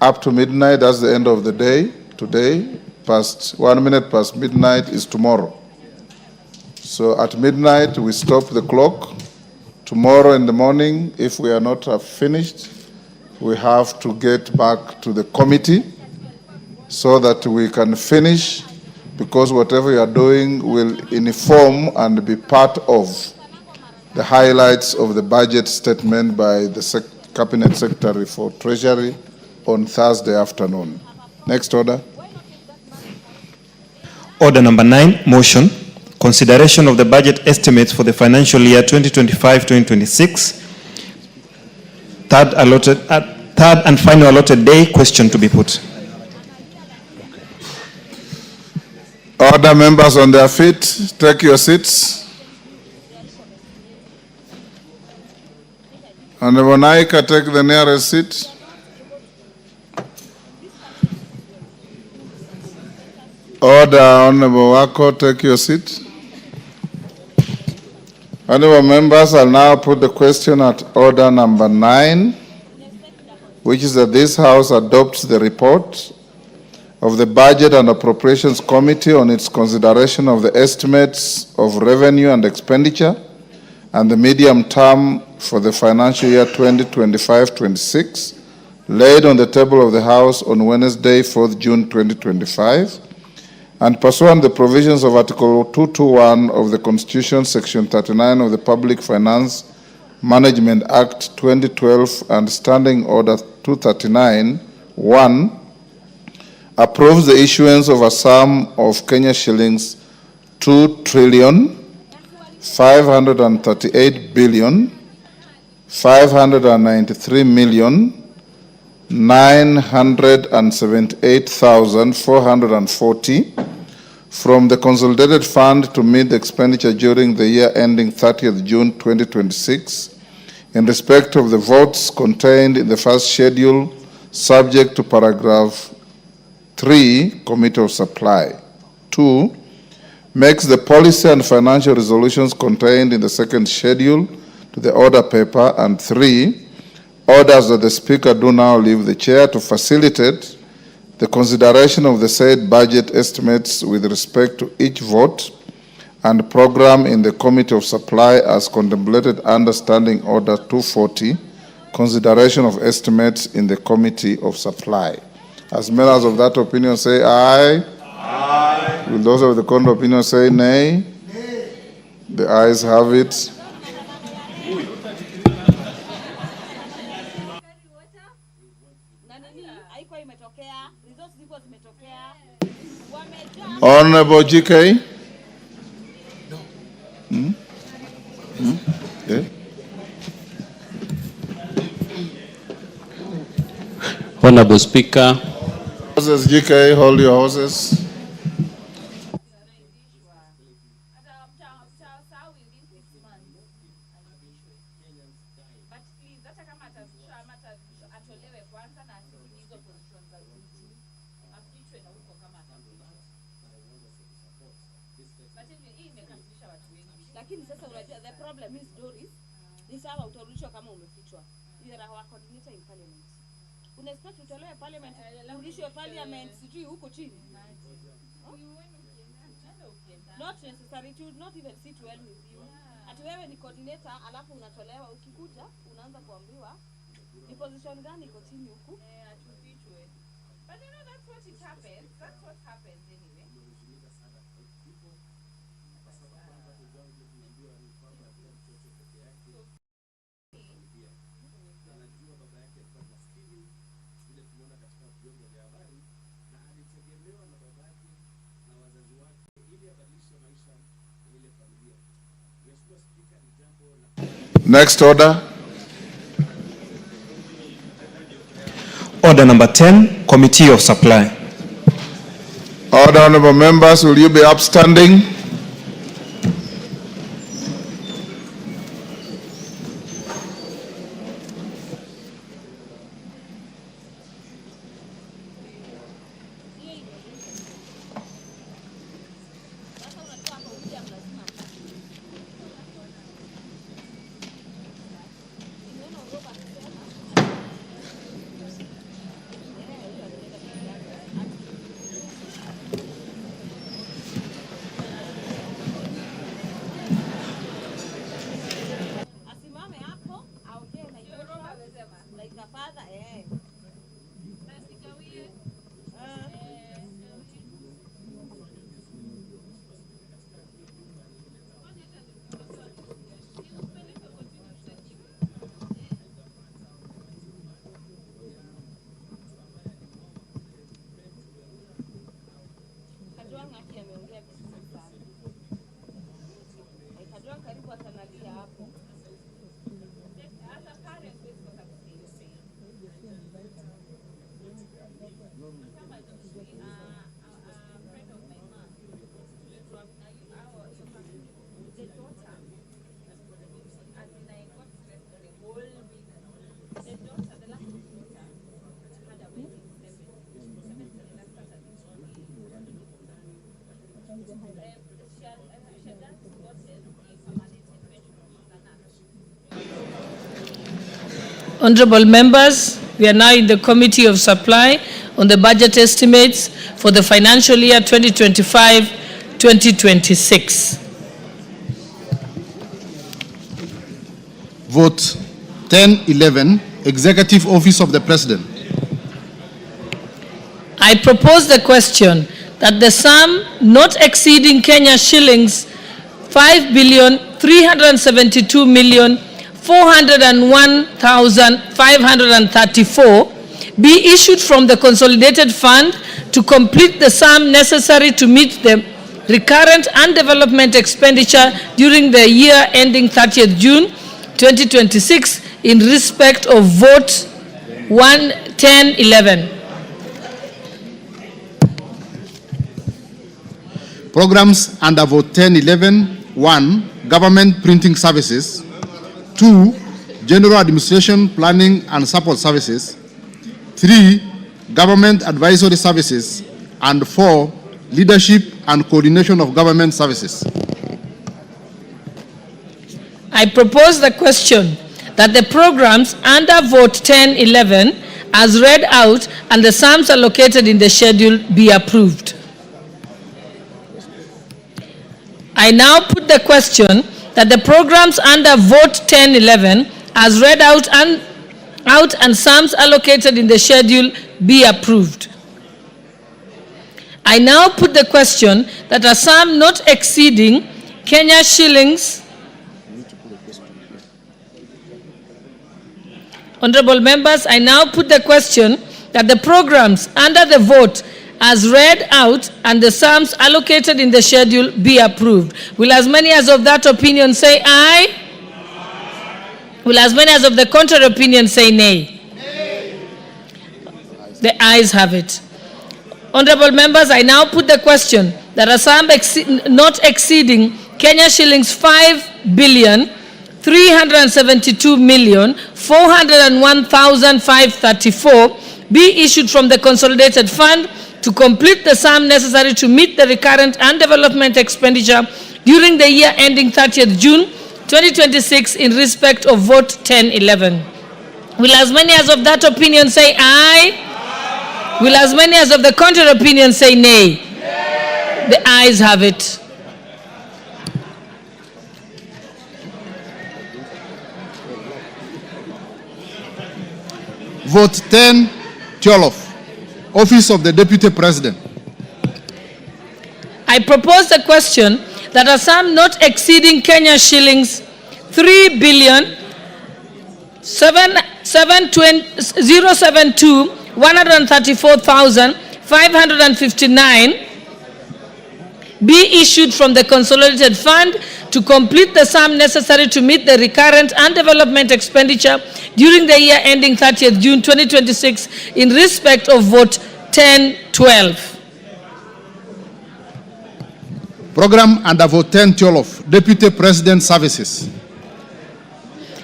up to midnight. That's the end of the day. Today, 1 minute past midnight is tomorrow. So at midnight, we stop the clock. Tomorrow in the morning, if we are not finished, we have to get back to the committee so that we can finish, because whatever you are doing will inform and be part of the highlights of the budget statement by the Cabinet Secretary for Treasury on Thursday afternoon. Next order. Order number 9, motion. Consideration of the budget estimates for the financial year 2025-2026. Third and final allotted day, question to be put. Order, members on their feet, take your seats. Honorable Naika, take the nearest seat. Order, Honorable Wako, take your seat. Honorable members, I'll now put the question at order number 9, which is that this House adopts the report of the Budget and Appropriations Committee on its consideration of the estimates of revenue and expenditure and the medium term for the financial year 2025-26, laid on the table of the House on Wednesday, 4th June 2025, and pursuant to the provisions of Article 221 of the Constitution, Section 39 of the Public Finance Management Act 2012 and Standing Order 239-1, approves the issuance of a sum of Kenya shillings 2,538,593,978,440 from the consolidated fund to meet the expenditure during the year ending 30th June 2026 in respect of the votes contained in the first schedule, subject to paragraph 3, Committee of Supply. 2, makes the policy and financial resolutions contained in the second schedule to the order paper. And 3, orders that the Speaker do now leave the chair to facilitate the consideration of the said budget estimates with respect to each vote and program in the Committee of Supply as contemplated under Standing Order 240, consideration of estimates in the Committee of Supply. As members of that opinion say aye. Aye. Will those of the contrary opinion say nay? Nay. The ayes have it. Honorable GK. Okay. Honorable Speaker. Horses, GK, hold your horses. Lakini sasa unajua the problem is Doris, ni sawa utarudishwa kama umefichwa. You are our coordinator in parliament. Unexpect utolewe parliament, urudishwe parliament sijui huko chini. Not necessary, it would not even sit well with you. Ati wewe ni coordinator alafu unatolewa, ukikuja unaanza kuambiwa ni position gani iko chini huku? Atufichwe. But you know that's what it happens. That's what happens anyway. Next order. Order number 10, Committee of Supply. Order, honorable members, will you be upstanding? Honorable members, we are now in the Committee of Supply on the budget estimates for the financial year 2025-2026. Vote 1011, Executive Office of the President. I propose the question that the sum not exceeding Kenya shillings 5,372,401,534 be issued from the consolidated fund to complete the sum necessary to meet the recurrent and development expenditure during the year ending 30th June 2026 in respect of vote 1011. Programs under vote 1011. 1. Government printing services. 2. General administration, planning and support services. 3. Government advisory services. And 4. Leadership and coordination of government services. I propose the question that the programs under vote 1011 as read out and the sums allocated in the schedule be approved. I now put the question that the programs under vote 1011 as read out and sums allocated in the schedule be approved. I now put the question that a sum not exceeding Kenya shillings. Honorable members, I now put the question that the programs under the vote as read out and the sums allocated in the schedule be approved. Will as many as of that opinion say aye? Will as many as of the contrary opinion say nay? The ayes have it. Honorable members, I now put the question that a sum not exceeding Kenya shillings 5,372,401,534 be issued from the consolidated fund to complete the sum necessary to meet the recurrent and development expenditure during the year ending 30th June 2026 in respect of vote 1011. Will as many as of that opinion say aye? Will as many as of the contrary opinion say nay? The ayes have it. Vote 1012, Office of the Deputy President. I propose the question that a sum not exceeding Kenya shillings 3,072,134,559 be issued from the consolidated fund to complete the sum necessary to meet the recurrent and development expenditure during the year ending 30th June 2026 in respect of vote 1012. Program under vote 1012, Deputy President Services.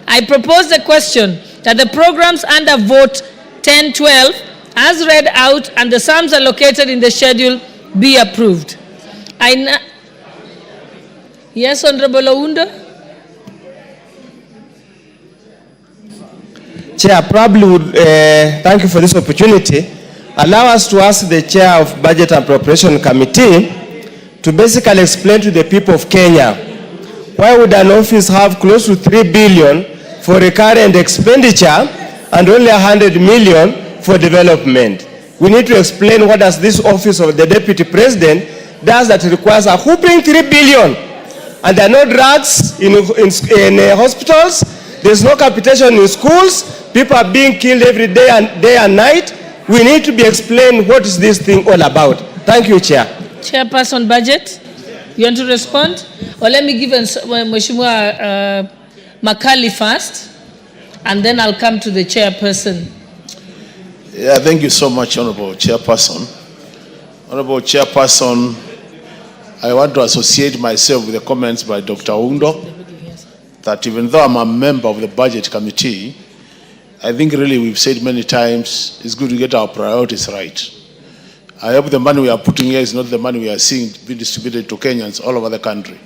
I propose the question that the programs under vote 1012 as read out and the sums allocated in the schedule be approved. Yes, Honorable Ounda. Chair, probably would thank you for this opportunity. Allow us to ask the Chair of Budget and Appropriation Committee to basically explain to the people of Kenya why would an office have close to 3 billion for recurrent expenditure and only 100 million for development. We need to explain what does this office of the Deputy President does that requires a whopping 3 billion. And there are no drugs in hospitals, there's no capitation in schools, people are being killed every day and night. We need to be explained what is this thing all about. Thank you, Chair. Chairperson Budget, you want to respond? Or let me give Mheshimiwa Makali first, and then I'll come to the chairperson. Yeah, thank you so much, Honorable Chairperson. Honorable Chairperson, I want to associate myself with the comments by Dr. Undo, that even though I'm a member of the Budget Committee, I think really we've said many times, it's good to get our priorities right. I hope the money we are putting here is not the money we are seeing be distributed to Kenyans all over the country.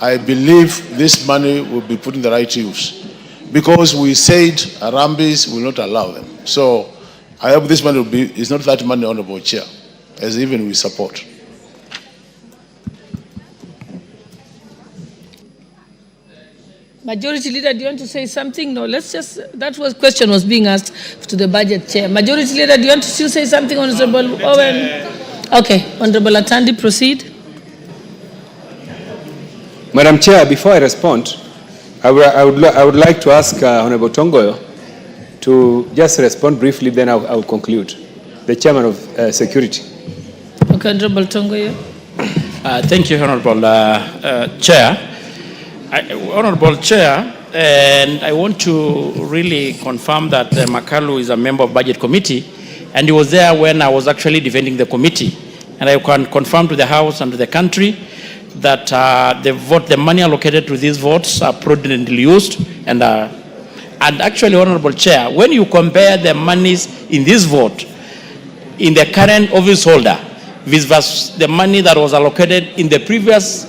I believe this money will be put in the right use. because we said Arambis will not allow them. So I hope this money is not that money, Honorable Chair, as even we support. Majority Leader, do you want to say something? No, let's just, that was question was being asked to the budget chair. Majority Leader, do you want to still say something, Honorable Owen? Okay, Honorable Atandi, proceed. Madam Chair, before I respond, I would like to ask Honorable Tongoyo to just respond briefly, then I'll conclude. The Chairman of Security. Okay, Honorable Tongoyo. Thank you, Honorable Chair. Honorable Chair, and I want to really confirm that Makalu is a member of Budget Committee, and he was there when I was actually defending the committee. And I can confirm to the House and to the country that the money allocated to these votes are prudently used. And actually, Honorable Chair, when you compare the monies in this vote in the current office holder versus the money that was allocated in the previous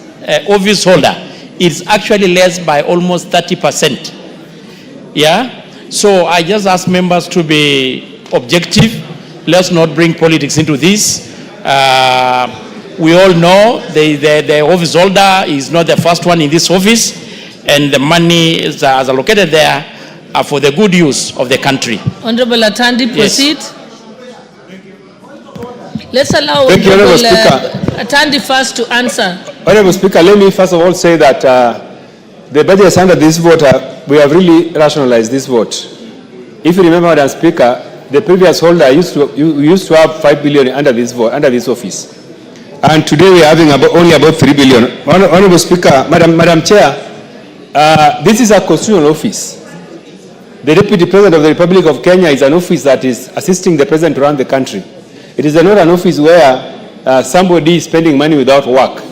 office holder, it's actually less by almost 30%. Yeah? So I just ask members to be objective. Let's not bring politics into this. We all know the office holder is not the first one in this office, and the money is allocated there for the good use of the country. Honorable Atandi, proceed. Yes. Let's allow Honorable Atandi first to answer. Honorable Speaker, let me first of all say that the budget is under this vote. We have really rationalized this vote. If you remember, Madam Speaker, the previous holder used to have 5 billion under this vote, under this office, and today we are having only about 3 billion. Honorable Speaker, Madam Chair, this is a constitutional office. The Deputy President of the Republic of Kenya is an office that is assisting the President to run the country. It is not an office where somebody is spending money without work.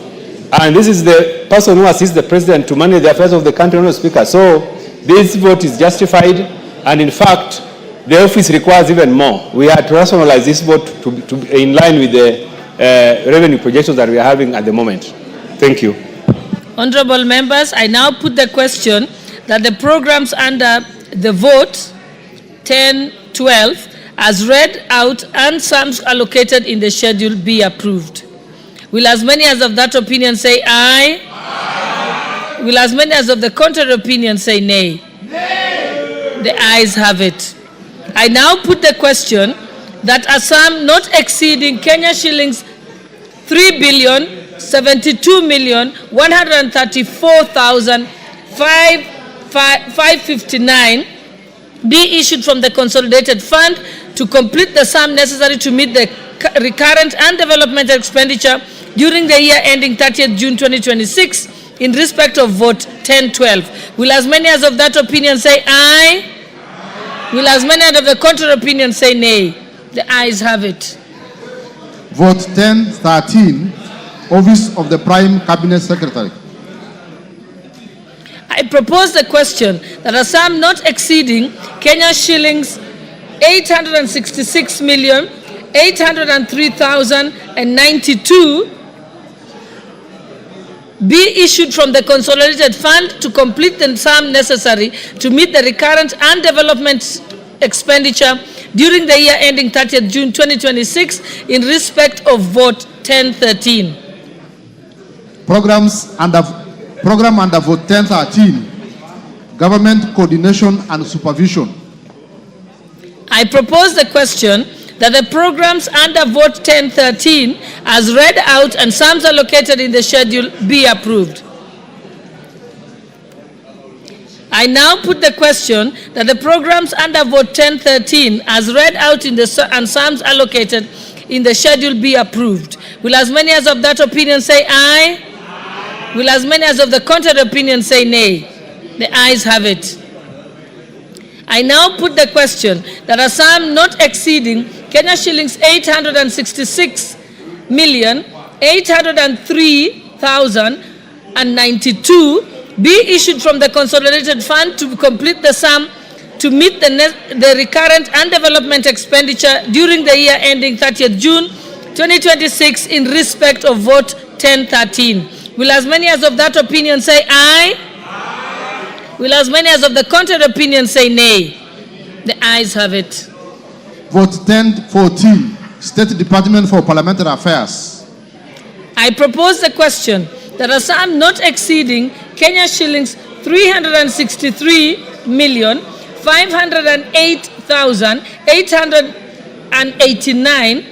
And this is the person who assists the President to manage the affairs of the country, Honorable Speaker. So this vote is justified, and in fact, the office requires even more. We had to rationalize this vote to in line with the revenue projections that we are having at the moment. Thank you. Honorable members, I now put the question that the programs under the vote 10-12 as read out and sums allocated in the schedule be approved. Will as many as of that opinion say aye? Aye. Will as many as of the contrary opinion say nay? Nay. The ayes have it. I now put the question that a sum not exceeding Kenya shillings 3,072,134,559 be issued from the consolidated fund to complete the sum necessary to meet the recurrent and development expenditure during the year ending 30th June 2026 in respect of vote 10-12. Will as many as of that opinion say aye? Will as many as of the contrary opinion say nay? The ayes have it. Vote 10-13, Office of the Prime Cabinet Secretary. I propose the question that a sum not exceeding Kenya shillings 866,803,092 be issued from the consolidated fund to complete the sum necessary to meet the recurrent and development expenditure during the year ending 30th June 2026 in respect of vote 10-13. Program under vote 10-13, Government Coordination and Supervision. I propose the question that the programs under vote 10-13 as read out and sums allocated in the schedule be approved. I now put the question that the programs under vote 10-13 as read out in the and sums allocated in the schedule be approved. Will as many as of that opinion say aye? Aye. Will as many as of the contrary opinion say nay? The ayes have it. I now put the question that a sum not exceeding Kenya shillings 866,803,092 be issued from the consolidated fund to complete the sum to meet the recurrent and development expenditure during the year ending 30th June 2026 in respect of vote 10-13. Will as many as of that opinion say aye? Aye. Will as many as of the contrary opinion say nay? The ayes have it. Vote 1014, State Department for Parliamentary Affairs. I propose the question that a sum not exceeding Kenya shillings 363,508,889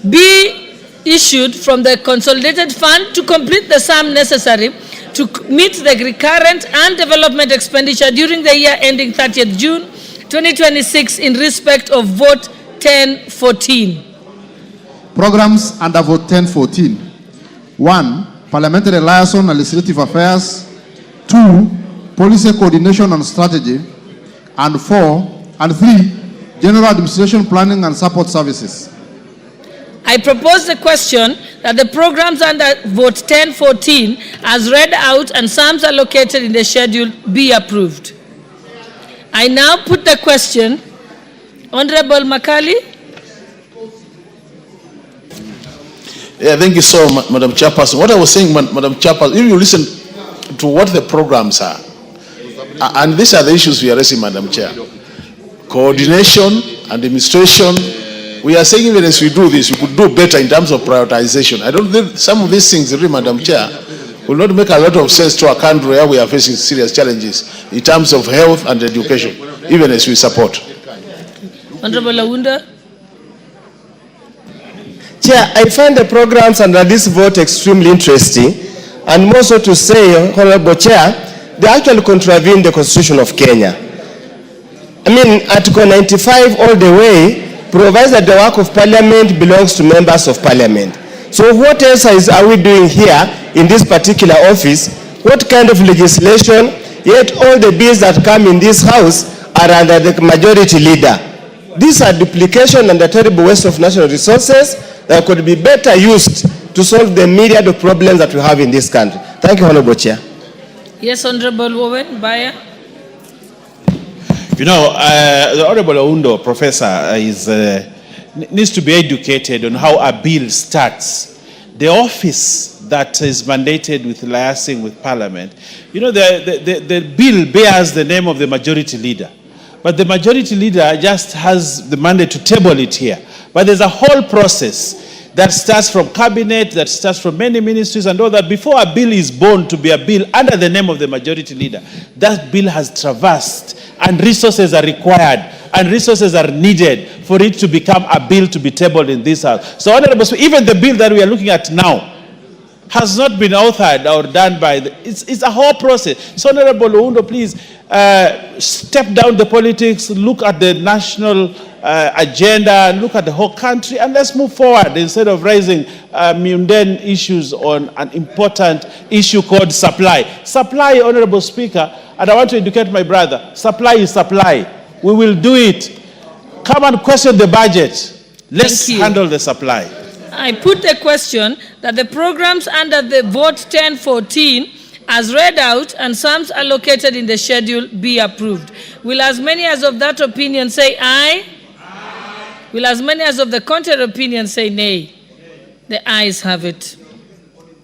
be issued from the consolidated fund to complete the sum necessary to meet the recurrent and development expenditure during the year ending 30th June 2026 in respect of vote 1014. Programs under vote 1014. 1. Parliamentary liaison and legislative affairs. 2. Policy coordination and strategy. And 3. General administration planning and support services. I propose the question that the programs under vote 1014 as read out and sums allocated in the schedule be approved. I now put the question. Honorable Makali. Yeah, thank you so much, Madam Chairperson. What I was saying, Madam Chairperson, if you listen to what the programs are, and these are the issues we are raising, Madam Chair. Coordination, administration. We are saying even as we do this, we could do better in terms of prioritization. I don't think some of these things, really, Madam Chair, will not make a lot of sense to a country where we are facing serious challenges in terms of health and education, even as we support. Honorable Lawunda. Chair, I find the programs under this vote extremely interesting, and more so to say, Honorable Chair, they actually contravene the Constitution of Kenya. I mean, Article 95 all the way provides that the work of Parliament belongs to members of Parliament. So what else are we doing here in this particular office? What kind of legislation? Yet all the bills that come in this house are under the majority leader. These are duplication and a terrible waste of national resources that could be better used to solve the myriad of problems that we have in this country. Thank you, Honorable Chair. Yes, Honorable Owen Baya. You know, the Honorable Oundo, Professor, needs to be educated on how a bill starts. The office that is mandated with liaising with Parliament, you know, the bill bears the name of the majority leader. But the majority leader just has the mandate to table it here. But there's a whole process that starts from cabinet, that starts from many ministries and all that. Before a bill is born to be a bill under the name of the majority leader, that bill has traversed and resources are required and resources are needed for it to become a bill to be tabled in this house. So, Honorable Speaker, even the bill that we are looking at now has not been authored or done by it's a whole process. So, Honorable Oundo, please step down the politics, look at the national agenda, look at the whole country, and let's move forward instead of raising mundane issues on an important issue called supply. Supply, Honorable Speaker, and I want to educate my brother, supply is supply. We will do it. Come and question the budget. Let's handle the supply. I put the question that the programs under the vote 1014 as read out and sums allocated in the schedule be approved. Will as many as of that opinion say aye? Aye. Will as many as of the contrary opinion say nay? The ayes have it.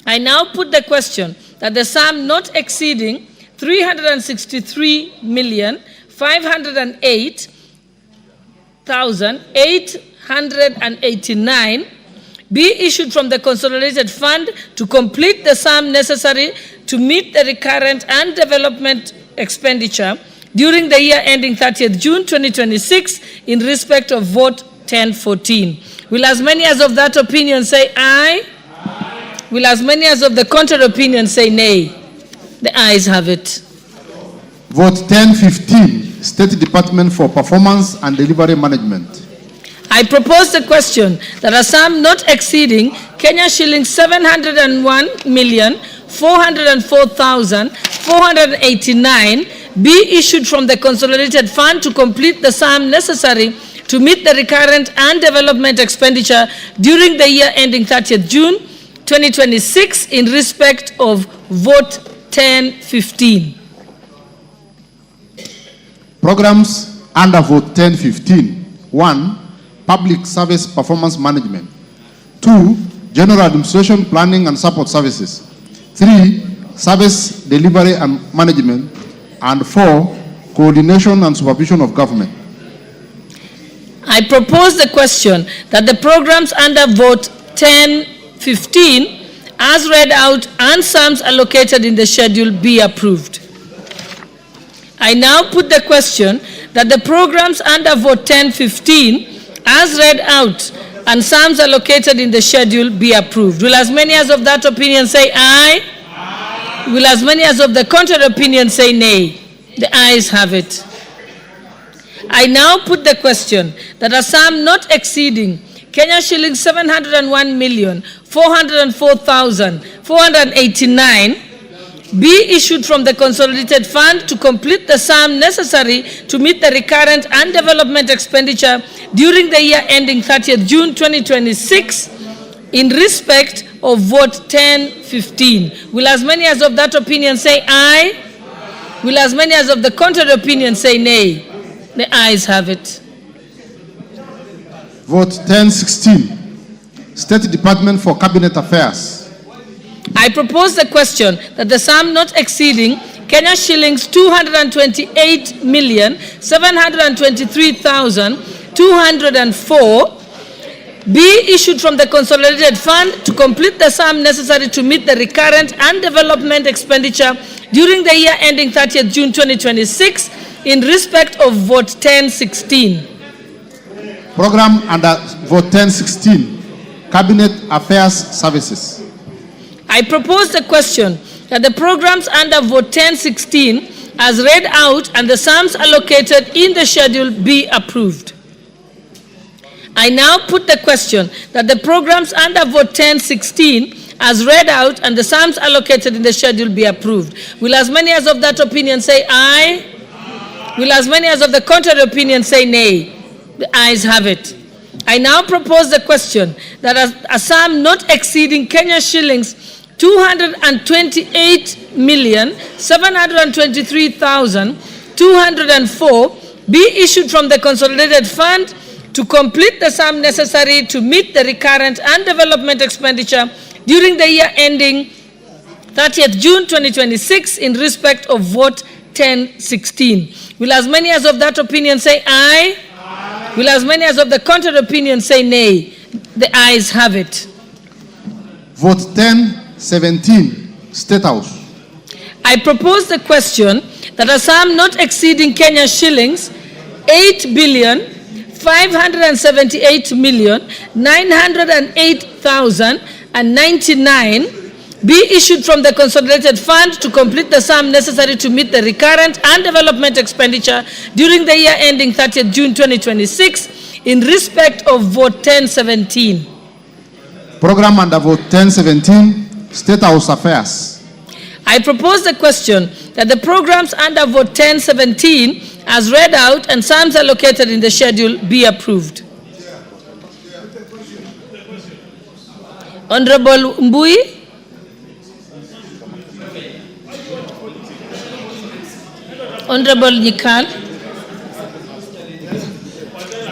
I now put the question that the sum not exceeding 363,508,889 be issued from the consolidated fund to complete the sum necessary to meet the recurrent and development expenditure during the year ending 30th June 2026 in respect of vote 1014. Will as many as of that opinion say aye? Aye. Will as many as of the contrary opinion say nay? The ayes have it. Vote 1015, State Department for Performance and Delivery Management. I propose the question that a sum not exceeding Kenya shillings 701,404,489 be issued from the consolidated fund to complete the sum necessary to meet the recurrent and development expenditure during the year ending 30th June 2026 in respect of vote 1015. Programs under vote 1015. 1. Public Service Performance Management. 2. General Administration Planning and Support Services. 3. Service Delivery and Management. And 4, coordination and supervision of government. I propose the question that the programs under vote 1015 as read out and sums allocated in the schedule be approved. I now put the question that the programs under vote 1015 as read out and sums allocated in the schedule be approved. Will as many as of that opinion say aye? Aye. Will as many as of the contrary opinion say nay? The ayes have it. I now put the question that a sum not exceeding Kenya shillings 701,404,489 be issued from the consolidated fund to complete the sum necessary to meet the recurrent and development expenditure during the year ending 30th June 2026 in respect of vote 1015. Will as many as of that opinion say aye? Will as many as of the contrary opinion say nay? The ayes have it. Vote 1016, State Department for Cabinet Affairs. I propose the question that the sum not exceeding Kenya shillings 228,723,204 be issued from the consolidated fund to complete the sum necessary to meet the recurrent and development expenditure during the year ending 30th June 2026 in respect of vote 1016. Program under vote 1016, Cabinet Affairs Services. I propose the question that the programs under vote 1016 as read out and the sums allocated in the schedule be approved. I now put the question that the programs under vote 1016 as read out and the sums allocated in the schedule be approved. Will as many as of that opinion say aye? Aye. Will as many as of the contrary opinion say nay? The ayes have it. I now propose the question that a sum not exceeding Kenya shillings 228,723,204 be issued from the consolidated fund to complete the sum necessary to meet the recurrent and development expenditure during the year ending 30th June 2026 in respect of vote 1016. Will as many as of that opinion say aye? Aye. Will as many as of the contrary opinion say nay? The ayes have it. Vote 1017, State House. I propose the question that a sum not exceeding Kenya shillings 8,578,908,099 be issued from the consolidated fund to complete the sum necessary to meet the recurrent and development expenditure during the year ending 30th June 2026 in respect of vote 1017. Program under vote 1017, State House Affairs. I propose the question that the programs under vote 1017 as read out and sums allocated in the schedule be approved. Honorable Mbui. Honorable Nikal.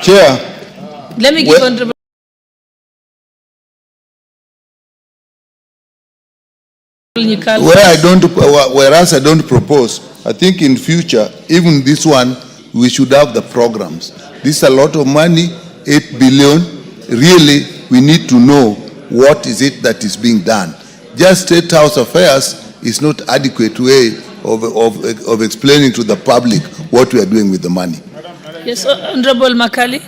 Chair. Let me give Honorable. Whereas I don't propose, I think in future, even this one, we should have the programs. This is a lot of money, 8 billion. Really, we need to know what is it that is being done. Just State House Affairs is not adequate way of explaining to the public what we are doing with the money. Yes, Honorable Makali.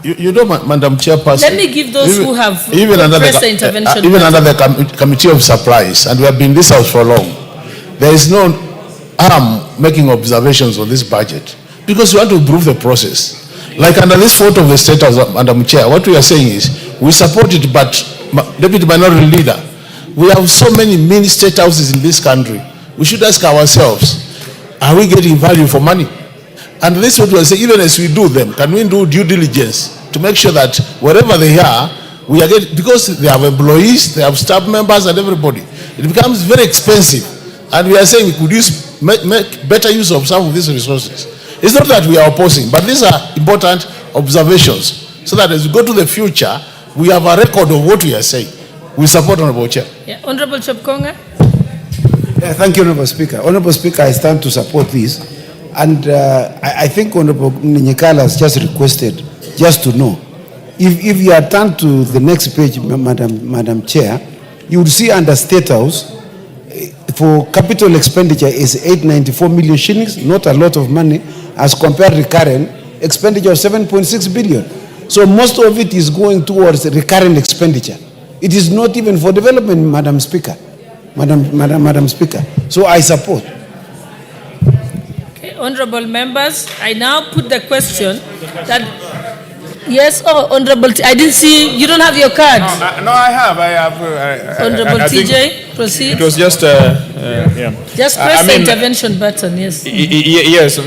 You know, Madam Chairperson. Let me give those who have pressed the intervention. Even under the Committee of Surprise, and we have been in this house for long, there is no harm making observations on this budget because we want to improve the process. Like under this photo of the State House, Madam Chair, what we are saying is we support it, but Deputy Minority Leader, we have so many mini state houses in this country. We should ask ourselves, are we getting value for money? And this is what we are saying, even as we do them, can we do due diligence to make sure that wherever they are, we are getting, because they have employees, they have staff members and everybody. It becomes very expensive. And we are saying we could make better use of some of these resources. It's not that we are opposing, but these are important observations so that as we go to the future, we have a record of what we are saying. We support Honorable Chair. Yeah. Honorable Chepkonga. Thank you, Honorable Speaker. Honorable Speaker, I stand to support this. And I think Honorable Nyekala has just requested just to know. If you are turned to the next page, Madam Chair, you would see under State House, for capital expenditure is 894 million shillings, not a lot of money, as compared to recurrent expenditure of 7.6 billion. So most of it is going towards recurrent expenditure. It is not even for development, Madam Speaker. Madam Speaker. So I support. Okay, honorable members, I now put the question that, yes, honorable, I didn't see, you don't have your card. No, I have. Honorable I TJ, proceed. It was just, yeah. Just press the intervention button, yes. Yes,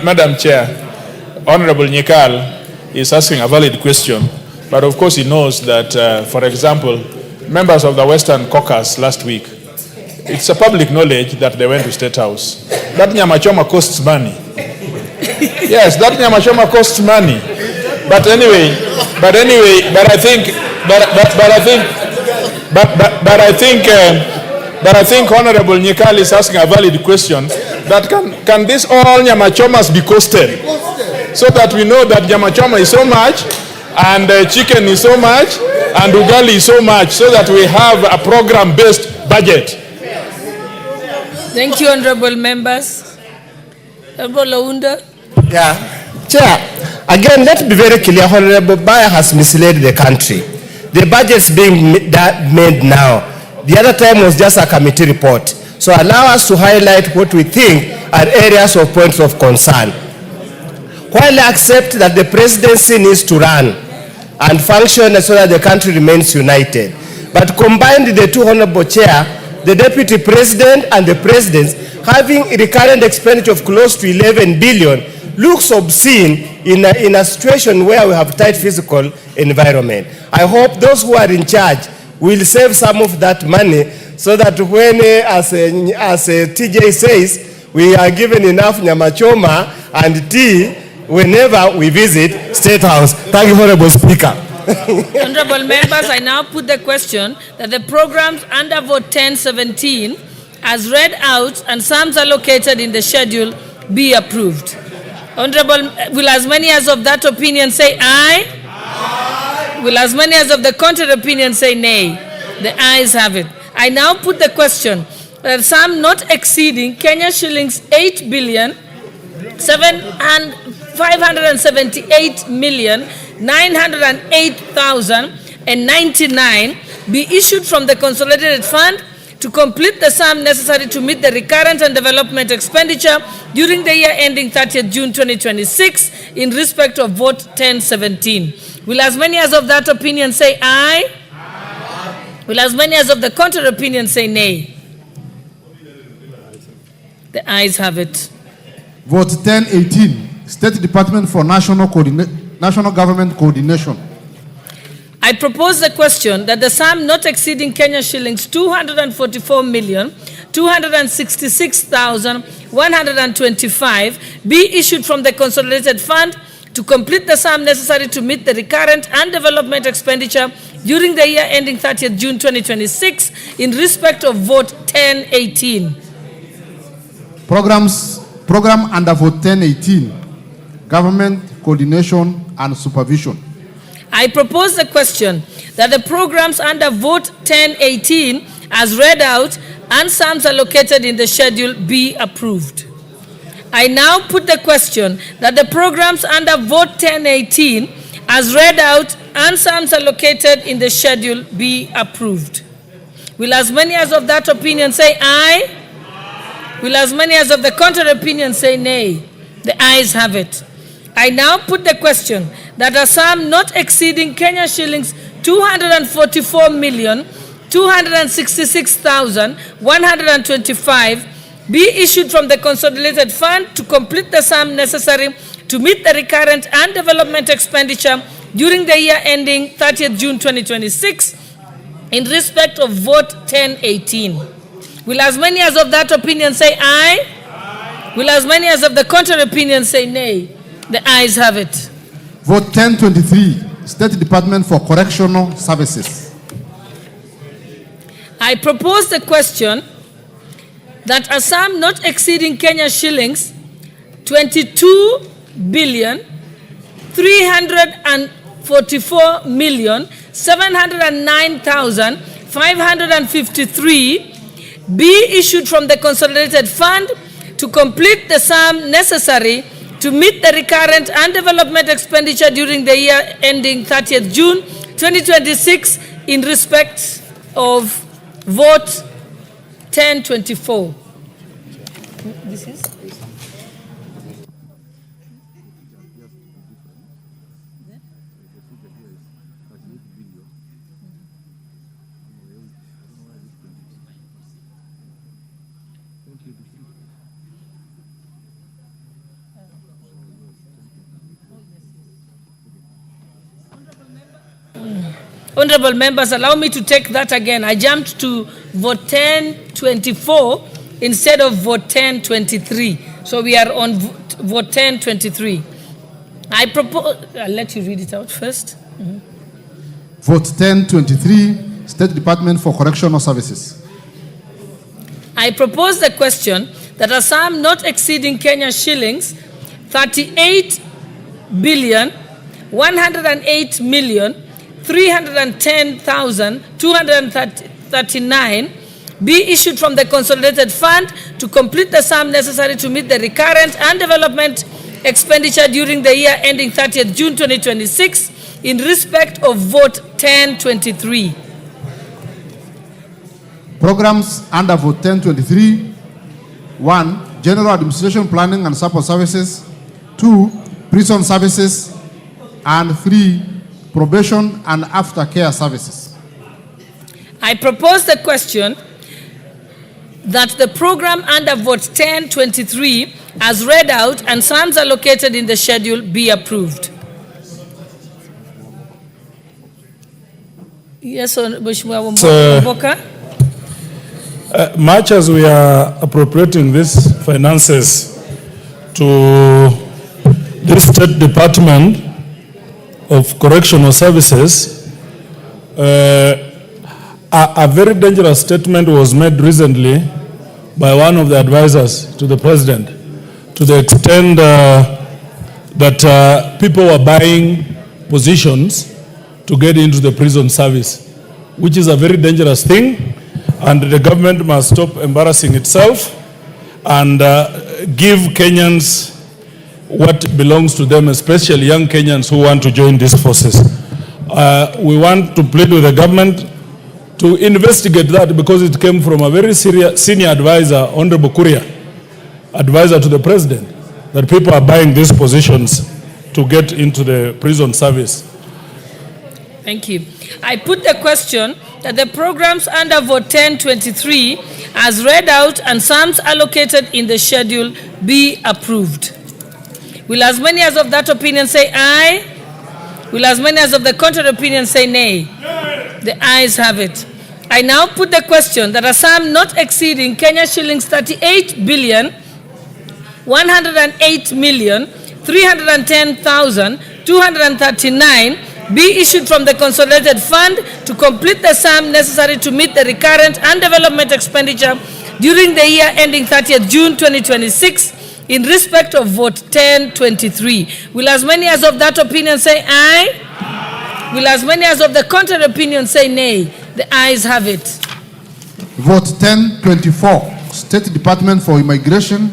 Madam Chair, Honorable Nyekal is asking a valid question, but of course he knows that, for example, members of the Western Caucus last week, it's a public knowledge that they went to State House. That nyamachoma costs money. Yes, that nyamachoma costs money. But I think Honorable Nyekal is asking a valid question that can this all nyamachomas be costed, so that we know that nyamachoma is so much and chicken is so much and ugali is so much, so that we have a program-based budget. Thank you, honorable members. Honorable Launda. Yeah. Chair, again, let's be very clear. Honorable Baya has misled the country. The budget's being made now. The other time was just a committee report. So allow us to highlight what we think are areas of points of concern. While I accept that the presidency needs to run and function so that the country remains united, but combined the two, honorable chair, the deputy president and the presidents having a recurrent expenditure of close to 11 billion looks obscene in a situation where we have tight physical environment. I hope those who are in charge will save some of that money so that when, as TJ says, we are given enough nyamachoma and tea whenever we visit State House. Thank you, Honorable Speaker. Honorable members, I now put the question that the programs under vote 1017 as read out and sums allocated in the schedule be approved. Honorable, will as many as of that opinion say aye? Aye. Will as many as of the contrary opinion say nay? The ayes have it. I now put the question that sum not exceeding Kenya shillings 8,578,908,099 be issued from the consolidated fund to complete the sum necessary to meet the recurrent and development expenditure during the year ending 30th June 2026 in respect of vote 1017. Will as many as of that opinion say aye? Aye. Will as many as of the contrary opinion say nay? The ayes have it. Vote 1018, State Department for National Government Coordination. I propose the question that the sum not exceeding Kenya shillings 244,266,125 be issued from the consolidated fund to complete the sum necessary to meet the recurrent and development expenditure during the year ending 30th June 2026 in respect of vote 1018. Program under vote 1018, Government Coordination and Supervision. I propose the question that the programs under vote 1018 as read out and sums allocated in the schedule be approved. I now put the question that the programs under vote 1018 as read out and sums allocated in the schedule be approved. Will as many as of that opinion say aye? Will as many as of the contrary opinion say nay? The ayes have it. I now put the question that a sum not exceeding Kenya shillings 244,266,125 be issued from the consolidated fund to complete the sum necessary to meet the recurrent and development expenditure during the year ending 30th June 2026 in respect of vote 1018. Will as many as of that opinion say aye? Aye. Will as many as of the contrary opinion say nay? The ayes have it. Vote 1023, State Department for Correctional Services. I propose the question that a sum not exceeding Kenya shillings 22 billion 344 million 709,553 be issued from the consolidated fund to complete the sum necessary to meet the recurrent and development expenditure during the year ending 30th June 2026 in respect of vote 1024. This is? Honorable members, allow me to take that again. I jumped to vote 1024 instead of vote 1023. So we are on vote 1023. I propose, I'll let you read it out first. Vote 1023, State Department for Correctional Services. I propose the question that a sum not exceeding Kenya shillings 38 billion 108 million 310,239 be issued from the consolidated fund to complete the sum necessary to meet the recurrent and development expenditure during the year ending 30th June 2026 in respect of vote 1023. Programs under vote 1023. 1. General Administration Planning and Support Services. 2. Prison Services. And 3. Probation and Aftercare Services. I propose the question that the program under vote 1023 as read out and sums allocated in the schedule be approved. Yes, Mheshimiwa Mboka. Much as we are appropriating these finances to this State Department of Correctional Services, a very dangerous statement was made recently by one of the advisors to the president, to the extent that people were buying positions to get into the prison service, which is a very dangerous thing, and the government must stop embarrassing itself and give Kenyans what belongs to them, especially young Kenyans who want to join these forces. We want to plead with the government to investigate that, because it came from a very senior advisor, Honorable Kuria, advisor to the president, that people are buying these positions to get into the prison service. Thank you. I put the question that the programs under vote 1023 as read out and sums allocated in the schedule be approved. Will as many as of that opinion say aye? Will as many as of the contrary opinion say nay? The ayes have it. I now put the question that a sum not exceeding Kenya shillings 38 billion 108 million 310,239 be issued from the consolidated fund to complete the sum necessary to meet the recurrent and development expenditure during the year ending 30th June 2026 in respect of vote 1023. Will as many as of that opinion say aye? Will as many as of the contrary opinion say nay? The ayes have it. Vote 1024, State Department for Immigration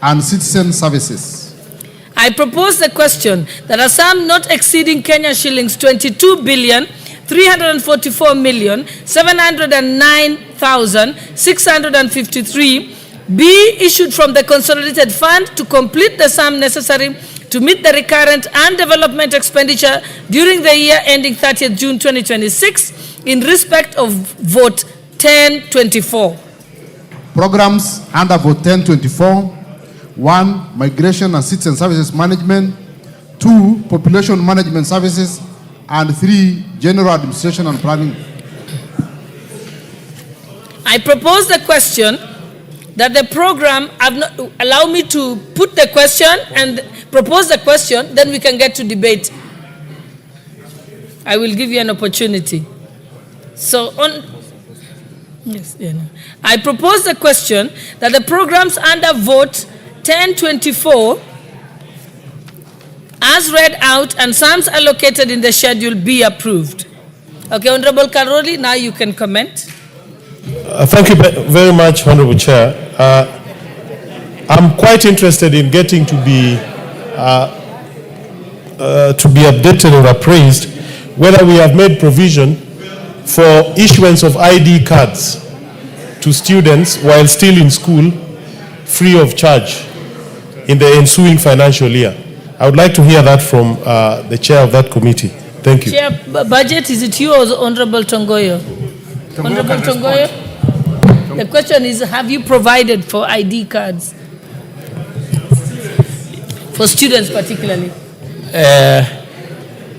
and Citizen Services. I propose the question that a sum not exceeding Kenya shillings 22 billion 344 million 709,653 be issued from the consolidated fund to complete the sum necessary to meet the recurrent and development expenditure during the year ending 30th June 2026 in respect of vote 1024. Programs under vote 1024. 1. Migration and Citizen Services Management. 2. Population Management Services. And 3. General Administration and Planning. I propose the question that the program, allow me to put the question and propose the question, then we can get to debate. I will give you an opportunity. So Yes, yeah, no. I propose the question that the programs under vote 1024 as read out and sums allocated in the schedule be approved. Okay, Honorable Karoli, now you can comment. Thank you very much, Honorable Chair. I'm quite interested in getting to be updated or appraised whether we have made provision for issuance of ID cards to students while still in school free of charge in the ensuing financial year. I would like to hear that from the chair of that committee. Thank you. Chair, budget, is it you or Honorable Tongoyo? Honorable Tongoyo? The question is, have you provided for ID cards? For students particularly?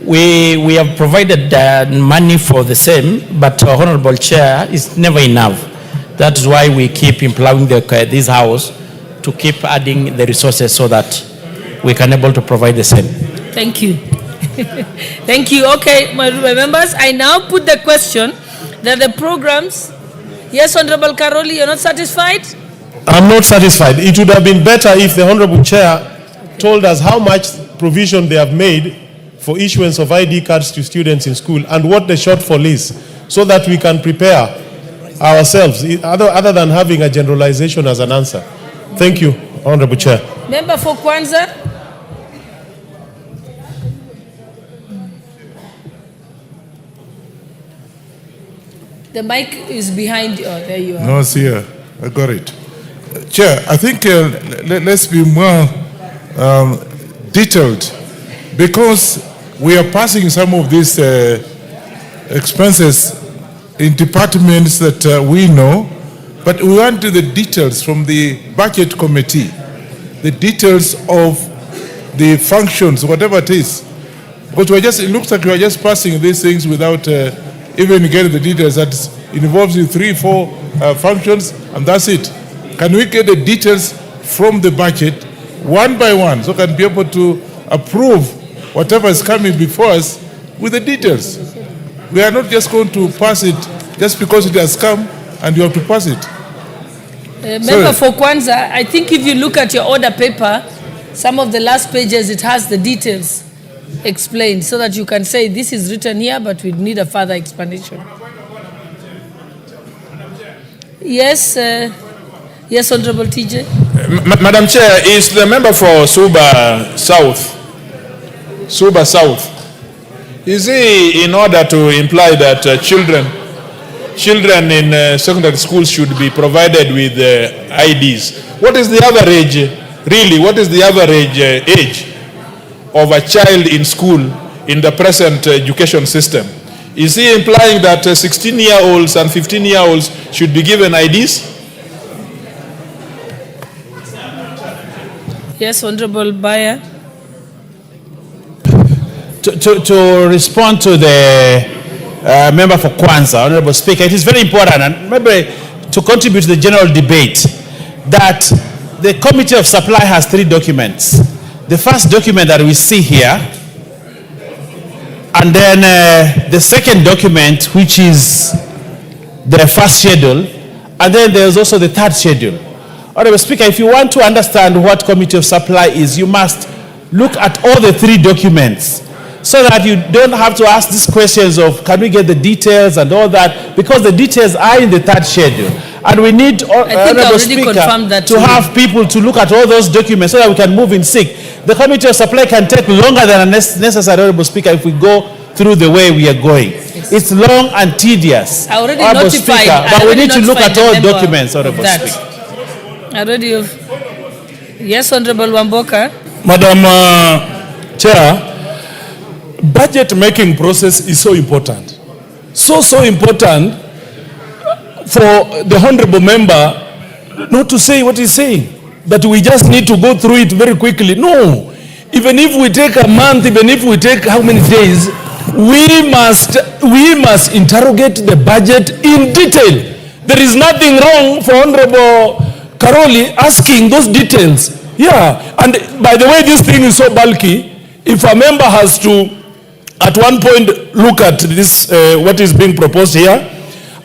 We have provided money for the same, but Honorable Chair, it's never enough. That's why we keep employing this house to keep adding the resources so that we can able to provide the same. Thank you. Thank you. Okay, my members, I now put the question that the programs. Yes, Honorable Karoli, you're not satisfied? I'm not satisfied. It would have been better if the Honorable Chair told us how much provision they have made for issuance of ID cards to students in school and what the shortfall is, so that we can prepare ourselves, other than having a generalization as an answer. Thank you, Honorable Chair. Member for Kwanza. The mic is behind you. Oh, there you are. No, it's here. I got it. Chair, I think let's be more detailed, because we are passing some of these expenses in departments that we know, but we want the details from the budget committee, the details of the functions, whatever it is. Because it looks like we are just passing these things without even getting the details that involves in 3-4 functions, and that's it. Can we get the details from the budget one by one, so can be able to approve whatever is coming before us with the details? We are not just going to pass it just because it has come and you have to pass it. Member for Kwanza, I think if you look at your order paper, some of the last pages, it has the details explained, so that you can say this is written here, but we need a further explanation. Yes, yes, Honorable TJ. Madam Chair, is the member for Suba South, is he in order to imply that children in secondary schools should be provided with IDs? What is the average, really, what is the average age of a child in school in the present education system? Is he implying that 16-year-olds and 15-year-olds should be given IDs? Yes, Honorable Bayer. To respond to the member for Kwanza, Honorable Speaker, it is very important, and maybe to contribute to the general debate, that the Committee of Supply has 3 documents. The first document that we see here, and then the second document, which is the first schedule, and then there's also the third schedule. Honorable Speaker, if you want to understand what Committee of Supply is, you must look at all the 3 documents, so that you don't have to ask these questions of can we get the details and all that, because the details are in the third schedule. And we need, Honorable Speaker, to have people to look at all those documents so that we can move in sync. The Committee of Supply can take longer than necessary, Honorable Speaker, if we go through the way we are going. Yes. It's long and tedious. I already Honorable notified. Speaker, but we need to look at all documents, Honorable Speaker. Yes, Honorable Wamboka. Madam Chair, budget making process is so important. So important for the honorable member not to say what he's saying, that we just need to go through it very quickly. No. Even if we take a month, even if we take how many days, we must interrogate the budget in detail. There is nothing wrong for Honorable Karoli asking those details. Yeah, and by the way, this thing is so bulky, if a member has to, at one point, look at this, what is being proposed here,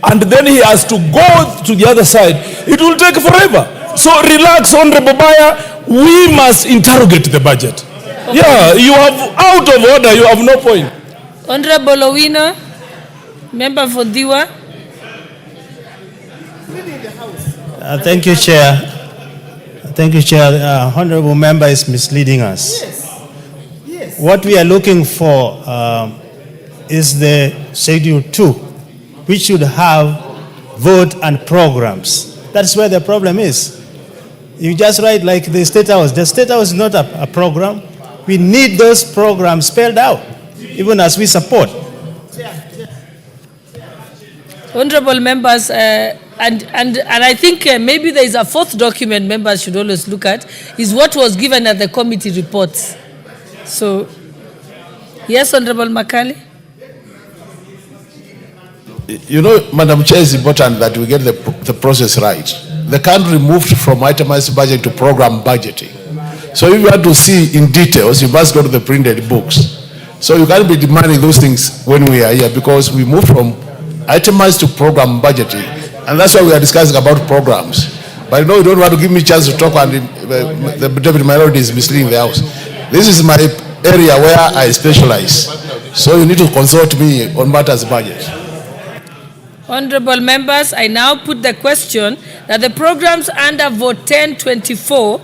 and then he has to go to the other side, it will take forever. So relax, Honorable Baya, we must interrogate the budget. Okay. Yeah, you have out of order, you have no point. Honorable Owino, member for Diwa. Thank you, Chair. Thank you, Chair. Honorable member is misleading us. Yes. What we are looking for is the Schedule 2, which should have vote and programs. That's where the problem is. You just write like the State House. The State House is not a program. We need those programs spelled out, even as we support. Honorable members, and I think maybe there is a fourth document members should always look at, is what was given at the committee reports. So, yes, Honorable Makali. You know, Madam Chair, it's important that we get the process right. The country moved from itemized budget to program budgeting. So if you want to see in details, you must go to the printed books. So you can't be demanding those things when we are here, because we moved from itemized to program budgeting. And that's why we are discussing about programs. But no, you don't want to give me a chance to talk, and the deputy minority is misleading the House. This is my area where I specialize. So you need to consult me on matters budget. Honorable members, I now put the question that the programs under Vote 1024,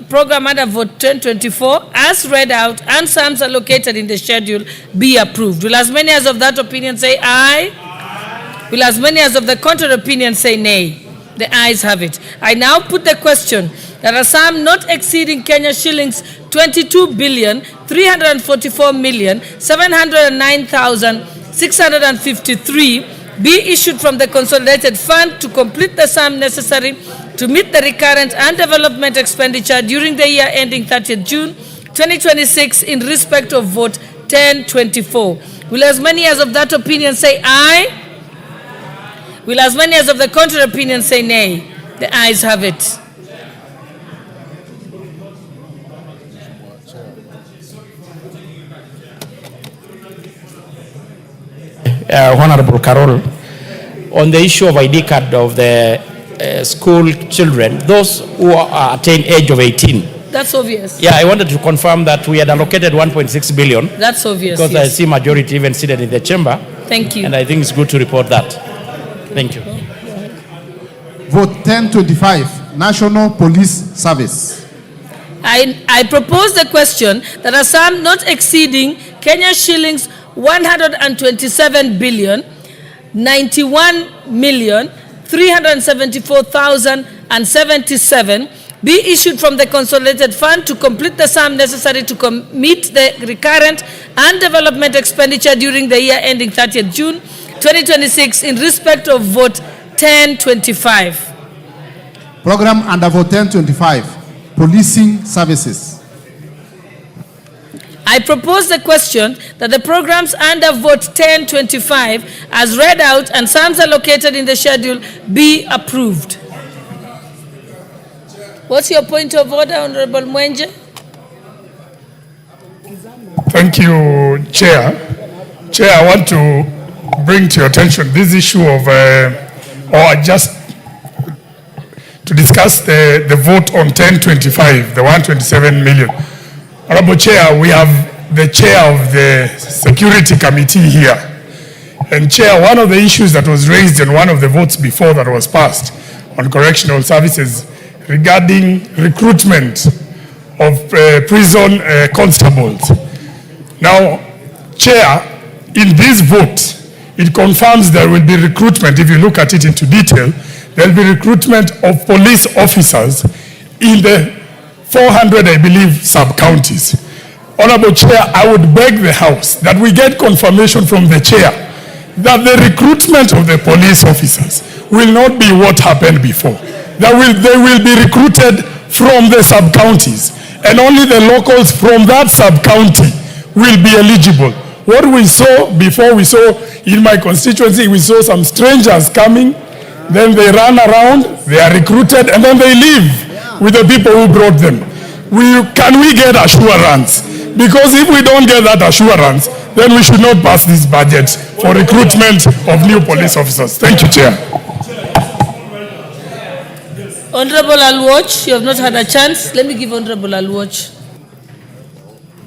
program under Vote 1024, as read out and sums allocated in the schedule, be approved. Will as many as of that opinion say aye? Will as many as of the contrary opinion say nay? The ayes have it. I now put the question that a sum not exceeding Kenya shillings 22,344,709,653 be issued from the consolidated fund to complete the sum necessary to meet the recurrent and development expenditure during the year ending 30th June 2026 in respect of Vote 1024. Will as many as of that opinion say aye? Will as many as of the contrary opinion say nay? The ayes have it. Honorable Carol, on the issue of ID card of the school children, those who attain age of 18. That's obvious. Yeah, I wanted to confirm that we had allocated 1.6 billion. That's obvious. Because I see majority even seated in the chamber. Thank you. And I think it's good to report that. Thank you. Vote 1025, National Police Service. I propose the question that a sum not exceeding Kenya shillings 127 billion 91,374,077 be issued from the consolidated fund to complete the sum necessary to meet the recurrent and development expenditure during the year ending 30th June 2026 in respect of Vote 1025. Program under Vote 1025, Policing Services. I propose the question that the programs under Vote 1025 as read out and sums allocated in the schedule be approved. What's your point of order, Honorable Mwenje? Thank you, Chair. Chair, I want to bring to your attention this issue of, or just to discuss the vote on 1025, the 127 million. Honorable Chair, we have the chair of the Security Committee here. And Chair, one of the issues that was raised in one of the votes before that was passed on correctional services regarding recruitment of prison constables. Now, Chair, in this vote, it confirms there will be recruitment. If you look at it into detail, there will be recruitment of police officers in the 400, I believe, sub-counties. Honorable Chair, I would beg the House that we get confirmation from the Chair that the recruitment of the police officers will not be what happened before. They will be recruited from the sub-counties, and only the locals from that sub-county will be eligible. What we saw before, we saw in my constituency, we saw some strangers coming, then they run around, they are recruited, and then they leave with the people who brought them. Can we get assurance? Because if we don't get that assurance, then we should not pass this budget for recruitment of new police officers. Thank you, Chair. Honorable Alwatch, you have not had a chance. Let me give Honorable Alwatch.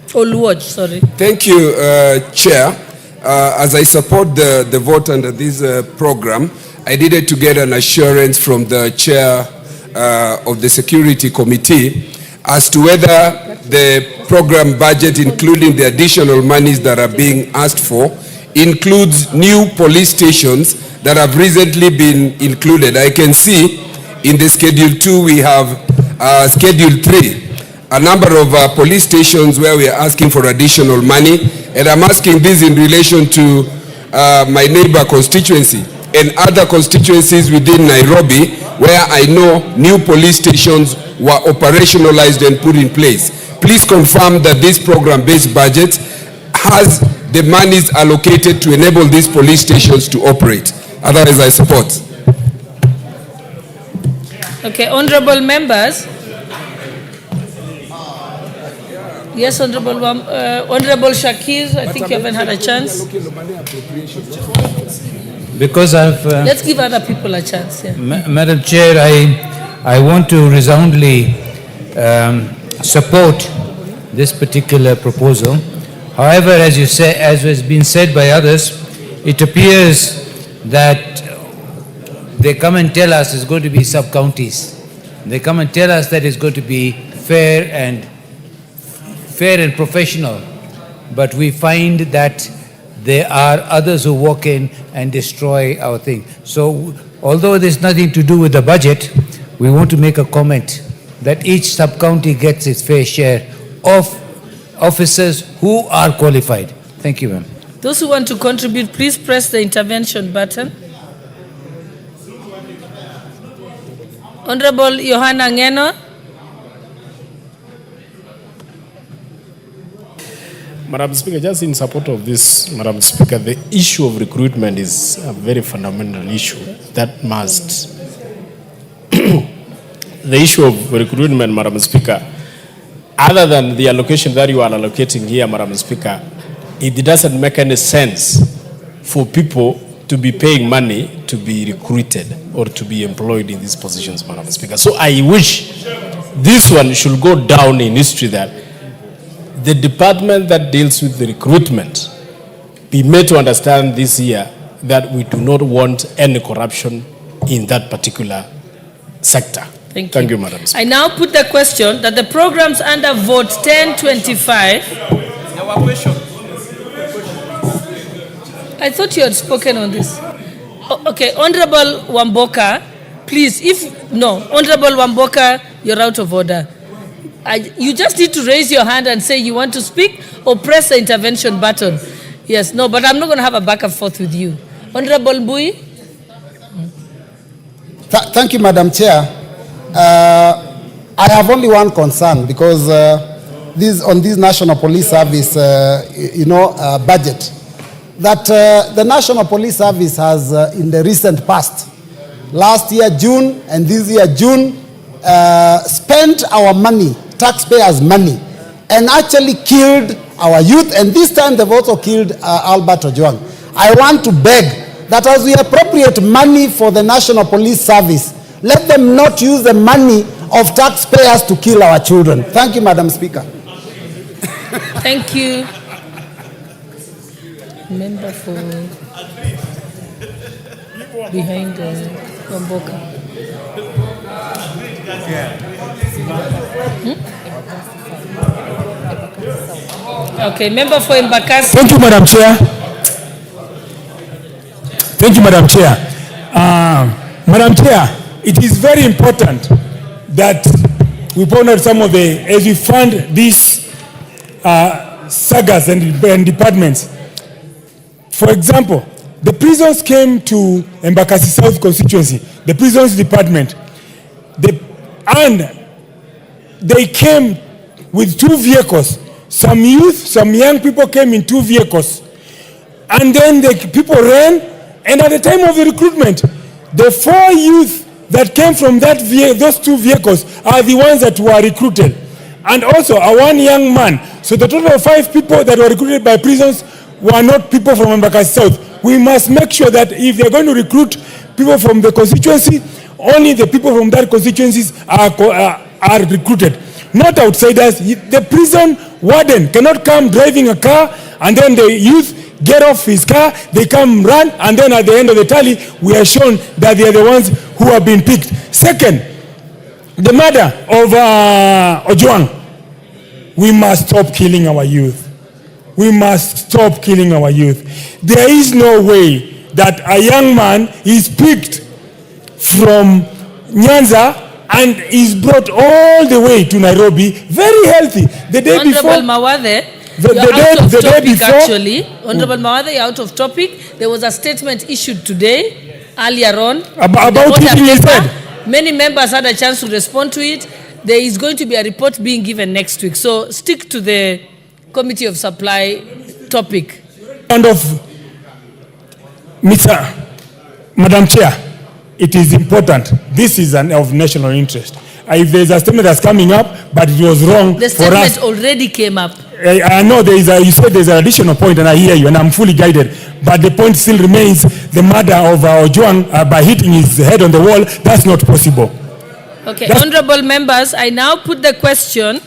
Oluwatch, sorry. Thank you, Chair. As I support the vote under this program, I needed to get an assurance from the Chair of the Security Committee as to whether the program budget, including the additional monies that are being asked for, includes new police stations that have recently been included. I can see in the Schedule 2 we have Schedule 3, a number of police stations where we are asking for additional money, and I'm asking this in relation to my neighbor constituency and other constituencies within Nairobi where I know new police stations were operationalized and put in place. Please confirm that this program-based budget has the monies allocated to enable these police stations to operate. Otherwise, I support. Okay, honorable members. Yes, Honorable Shakir, I think you haven't had a chance. Because I've... Let's give other people a chance. Yeah. Madam Chair, I want to resoundingly support this particular proposal. However, as you say, as has been said by others, it appears that they come and tell us it's going to be sub-counties. They come and tell us that it's going to be fair and professional. But we find that there are others who walk in and destroy our thing. So, although there's nothing to do with the budget, we want to make a comment that each sub-county gets its fair share of officers who are qualified. Thank you, ma'am. Those who want to contribute, please press the intervention button. Honorable Johanna Ngeno. Madam Speaker, just in support of this, Madam Speaker, the issue of recruitment is a very fundamental issue that must... The issue of recruitment, Madam Speaker, other than the allocation that you are allocating here, Madam Speaker, it doesn't make any sense for people to be paying money to be recruited or to be employed in these positions, Madam Speaker. So I wish this one should go down in history that the department that deals with the recruitment be made to understand this year that we do not want any corruption in that particular sector. Thank you, Madam Speaker. I now put the question that the programs under Vote 1025. I thought you had spoken on this. Okay, Honorable Wamboka, please, Honorable Wamboka, you're out of order. You just need to raise your hand and say you want to speak or press the intervention button. Yes, no, but I'm not going to have a back and forth with you. Honorable Mbui. Thank you, Madam Chair. I have only one concern because on this National Police Service, budget, that the National Police Service has, in the recent past, last year June and this year June, spent our money, taxpayers' money, and actually killed our youth, and this time they've also killed Albert Ojwang. I want to beg that as we appropriate money for the National Police Service, let them not use the money of taxpayers to kill our children. Thank you, Madam Speaker. Thank you. Member for behind Wamboka. Okay, member for Embakasi. Thank you, Madam Chair. Thank you, Madam Chair. Madam Chair, it is very important that we honor some of the, as we fund these sagas and departments. For example, the prisons came to Embakasi South constituency, the prisons department, and they came with 2 vehicles. Some youth, some young people came in 2 vehicles. And then the people ran, and at the time of the recruitment, the 4 youth that came from those 2 vehicles are the ones that were recruited. And also a 1 young man. So the total of 5 people that were recruited by prisons were not people from Embakasi South. We must make sure that if they're going to recruit people from the constituency, only the people from that constituencies are recruited, not outsiders. The prison warden cannot come driving a car and then the youth get off his car, they come run, and then at the end of the tally, we are shown that they are the ones who have been picked. Second, the murder of Ojwang. We must stop killing our youth. We must stop killing our youth. There is no way that a young man is picked from Nyanza and is brought all the way to Nairobi, very healthy. The day before, Mawathe, Honorable Mawathe, you're out of topic. There was a statement issued today, earlier on, about keeping his head. Many members had a chance to respond to it. There is going to be a report being given next week. So stick to the Committee of Supply topic. And of Madam Chair, it is important. This is of national interest. If there's a statement that's coming up, but it was wrong the for us. statement already came up. I know you said there's an additional point, and I hear you, and I'm fully guided. But the point still remains: the murder of Ojwang by hitting his head on the wall. That's not possible. Okay, honorable members, I now put the question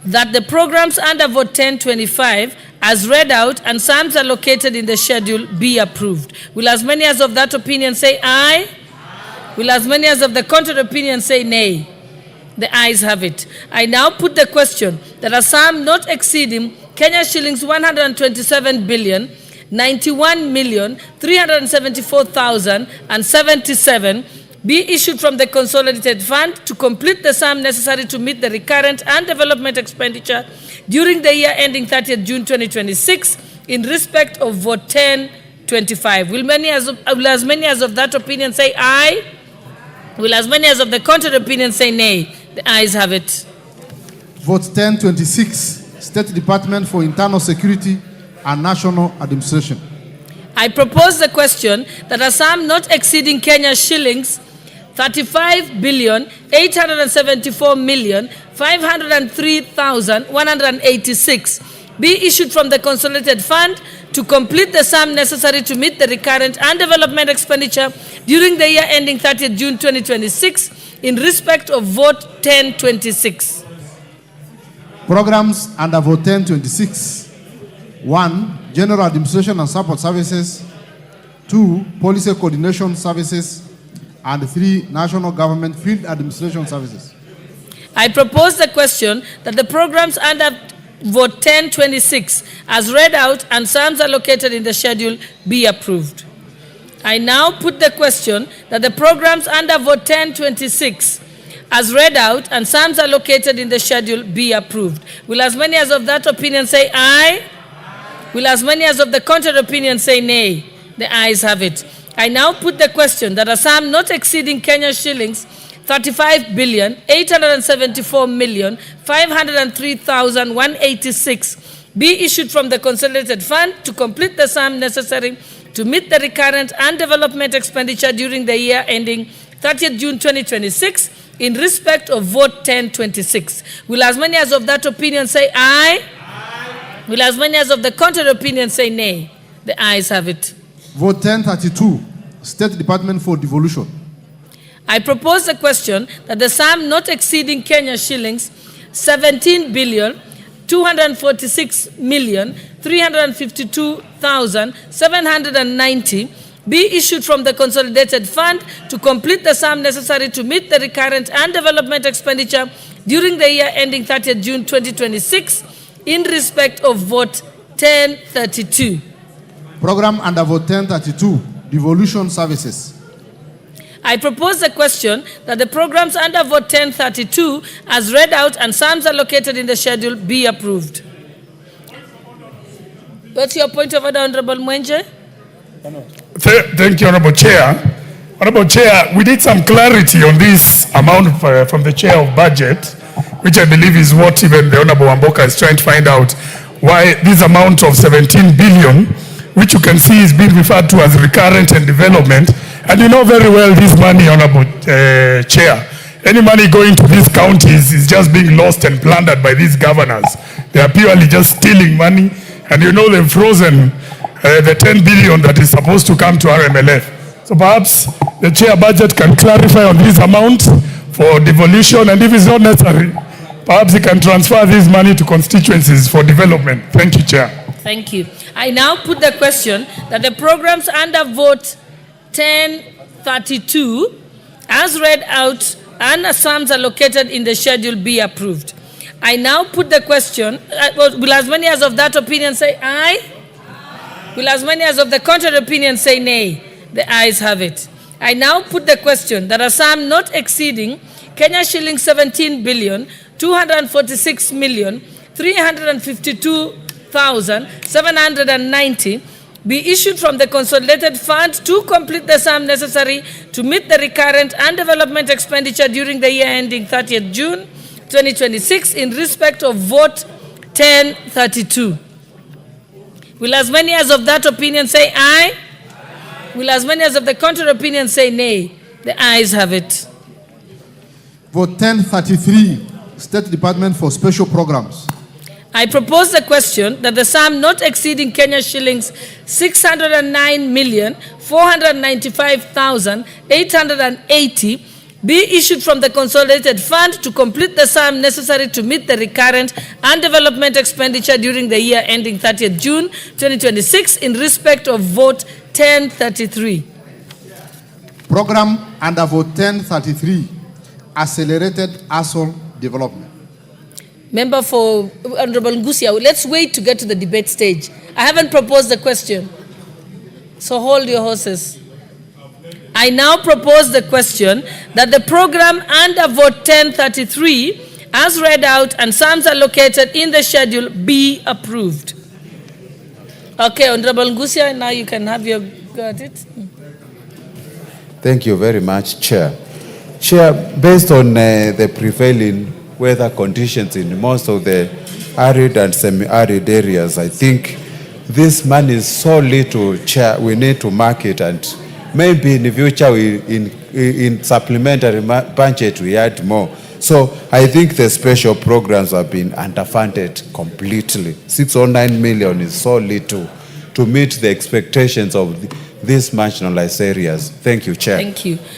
that the programs under Vote 1025, as read out, and sums allocated in the schedule, be approved. Will as many as of that opinion say aye? Will as many as of the contrary opinion say nay? The ayes have it. I now put the question that a sum not exceeding Kenya shillings 127 billion 91 million 374,077 be issued from the consolidated fund to complete the sum necessary to meet the recurrent and development expenditure during the year ending 30th June 2026 in respect of Vote 1025. Will as many as of that opinion say aye? Will as many as of the contrary opinion say nay? The ayes have it. Vote 1026, State Department for Internal Security and National Administration. I propose the question that a sum not exceeding Kenya shillings 35 billion 874 million 503,186 be issued from the consolidated fund to complete the sum necessary to meet the recurrent and development expenditure during the year ending 30th June 2026 in respect of Vote 1026. Programs under Vote 1026. 1. General Administration and Support Services. 2. Policy Coordination Services. And 3. National Government Field Administration Services. I propose the question that the programs under Vote 1026, as read out and sums allocated in the schedule, be approved. I now put the question that the programs under Vote 1026, as read out and sums allocated in the schedule, be approved. Will as many as of that opinion say aye? Will as many as of the contrary opinion say nay? The ayes have it. I now put the question that a sum not exceeding Kenya shillings 35 billion 874 million 503,186 be issued from the consolidated fund to complete the sum necessary to meet the recurrent and development expenditure during the year ending 30th June 2026 in respect of Vote 1026. Will as many as of that opinion say aye? Will as many as of the contrary opinion say nay? The ayes have it. Vote 1032, State Department for Devolution. I propose the question that the sum not exceeding Kenya shillings 17 billion 246 million 352,790 be issued from the consolidated fund to complete the sum necessary to meet the recurrent and development expenditure during the year ending 30th June 2026 in respect of Vote 1032. Program under Vote 1032, Devolution Services. I propose the question that the programs under Vote 1032, as read out and sums allocated in the schedule, be approved. What's your point of order, Honorable Mwenje? Thank you, Honorable Chair. Honorable Chair, we need some clarity on this amount from the Chair of Budget, which I believe is what even the Honorable Wamboka is trying to find out, why this amount of 17 billion, which you can see is being referred to as recurrent and development. And you know very well this money, Honorable Chair, any money going to these counties is just being lost and plundered by these governors. They are purely just stealing money And you know they've frozen the 10 billion that is supposed to come to RMLF. So perhaps the chair budget can clarify on these amounts for devolution, and if it's not necessary, perhaps he can transfer this money to constituencies for development. Thank you, Chair. Thank you. I now put the question that the programs under vote 1032, as read out and the sums allocated in the schedule, be approved. I now put the question, will as many as of that opinion say aye? Will as many as of the contrary opinion say nay? The ayes have it. I now put the question that a sum not exceeding Kenya shilling 17 billion 246 million 352,790 be issued from the consolidated fund to complete the sum necessary to meet the recurrent and development expenditure during the year ending 30th June 2026 in respect of vote 1032. Will as many as of that opinion say aye? Will as many as of the contrary opinion say nay? The ayes have it. Vote 1033, State Department for Special Programs. I propose the question that the sum not exceeding Kenya shillings 609,495,880 be issued from the consolidated fund to complete the sum necessary to meet the recurrent and development expenditure during the year ending 30th June 2026 in respect of vote 1033. Program under vote 1033, Accelerated ASOL Development. Member for Honorable Ngusia, let's wait to get to the debate stage. I haven't proposed the question, so hold your horses. I now propose the question that the program under vote 1033, as read out and sums allocated in the schedule, be approved. Okay, Honorable Ngusia, now you can have your go at it. Thank you very much, Chair. Chair, based on the prevailing weather conditions in most of the arid and semi-arid areas, I think this money is so little, Chair, we need to mark it, and maybe in the future in supplementary budget we add more. So I think the special programs have been underfunded completely. 609 million is so little to meet the expectations of these marginalized areas. Thank you, Chair. Thank you.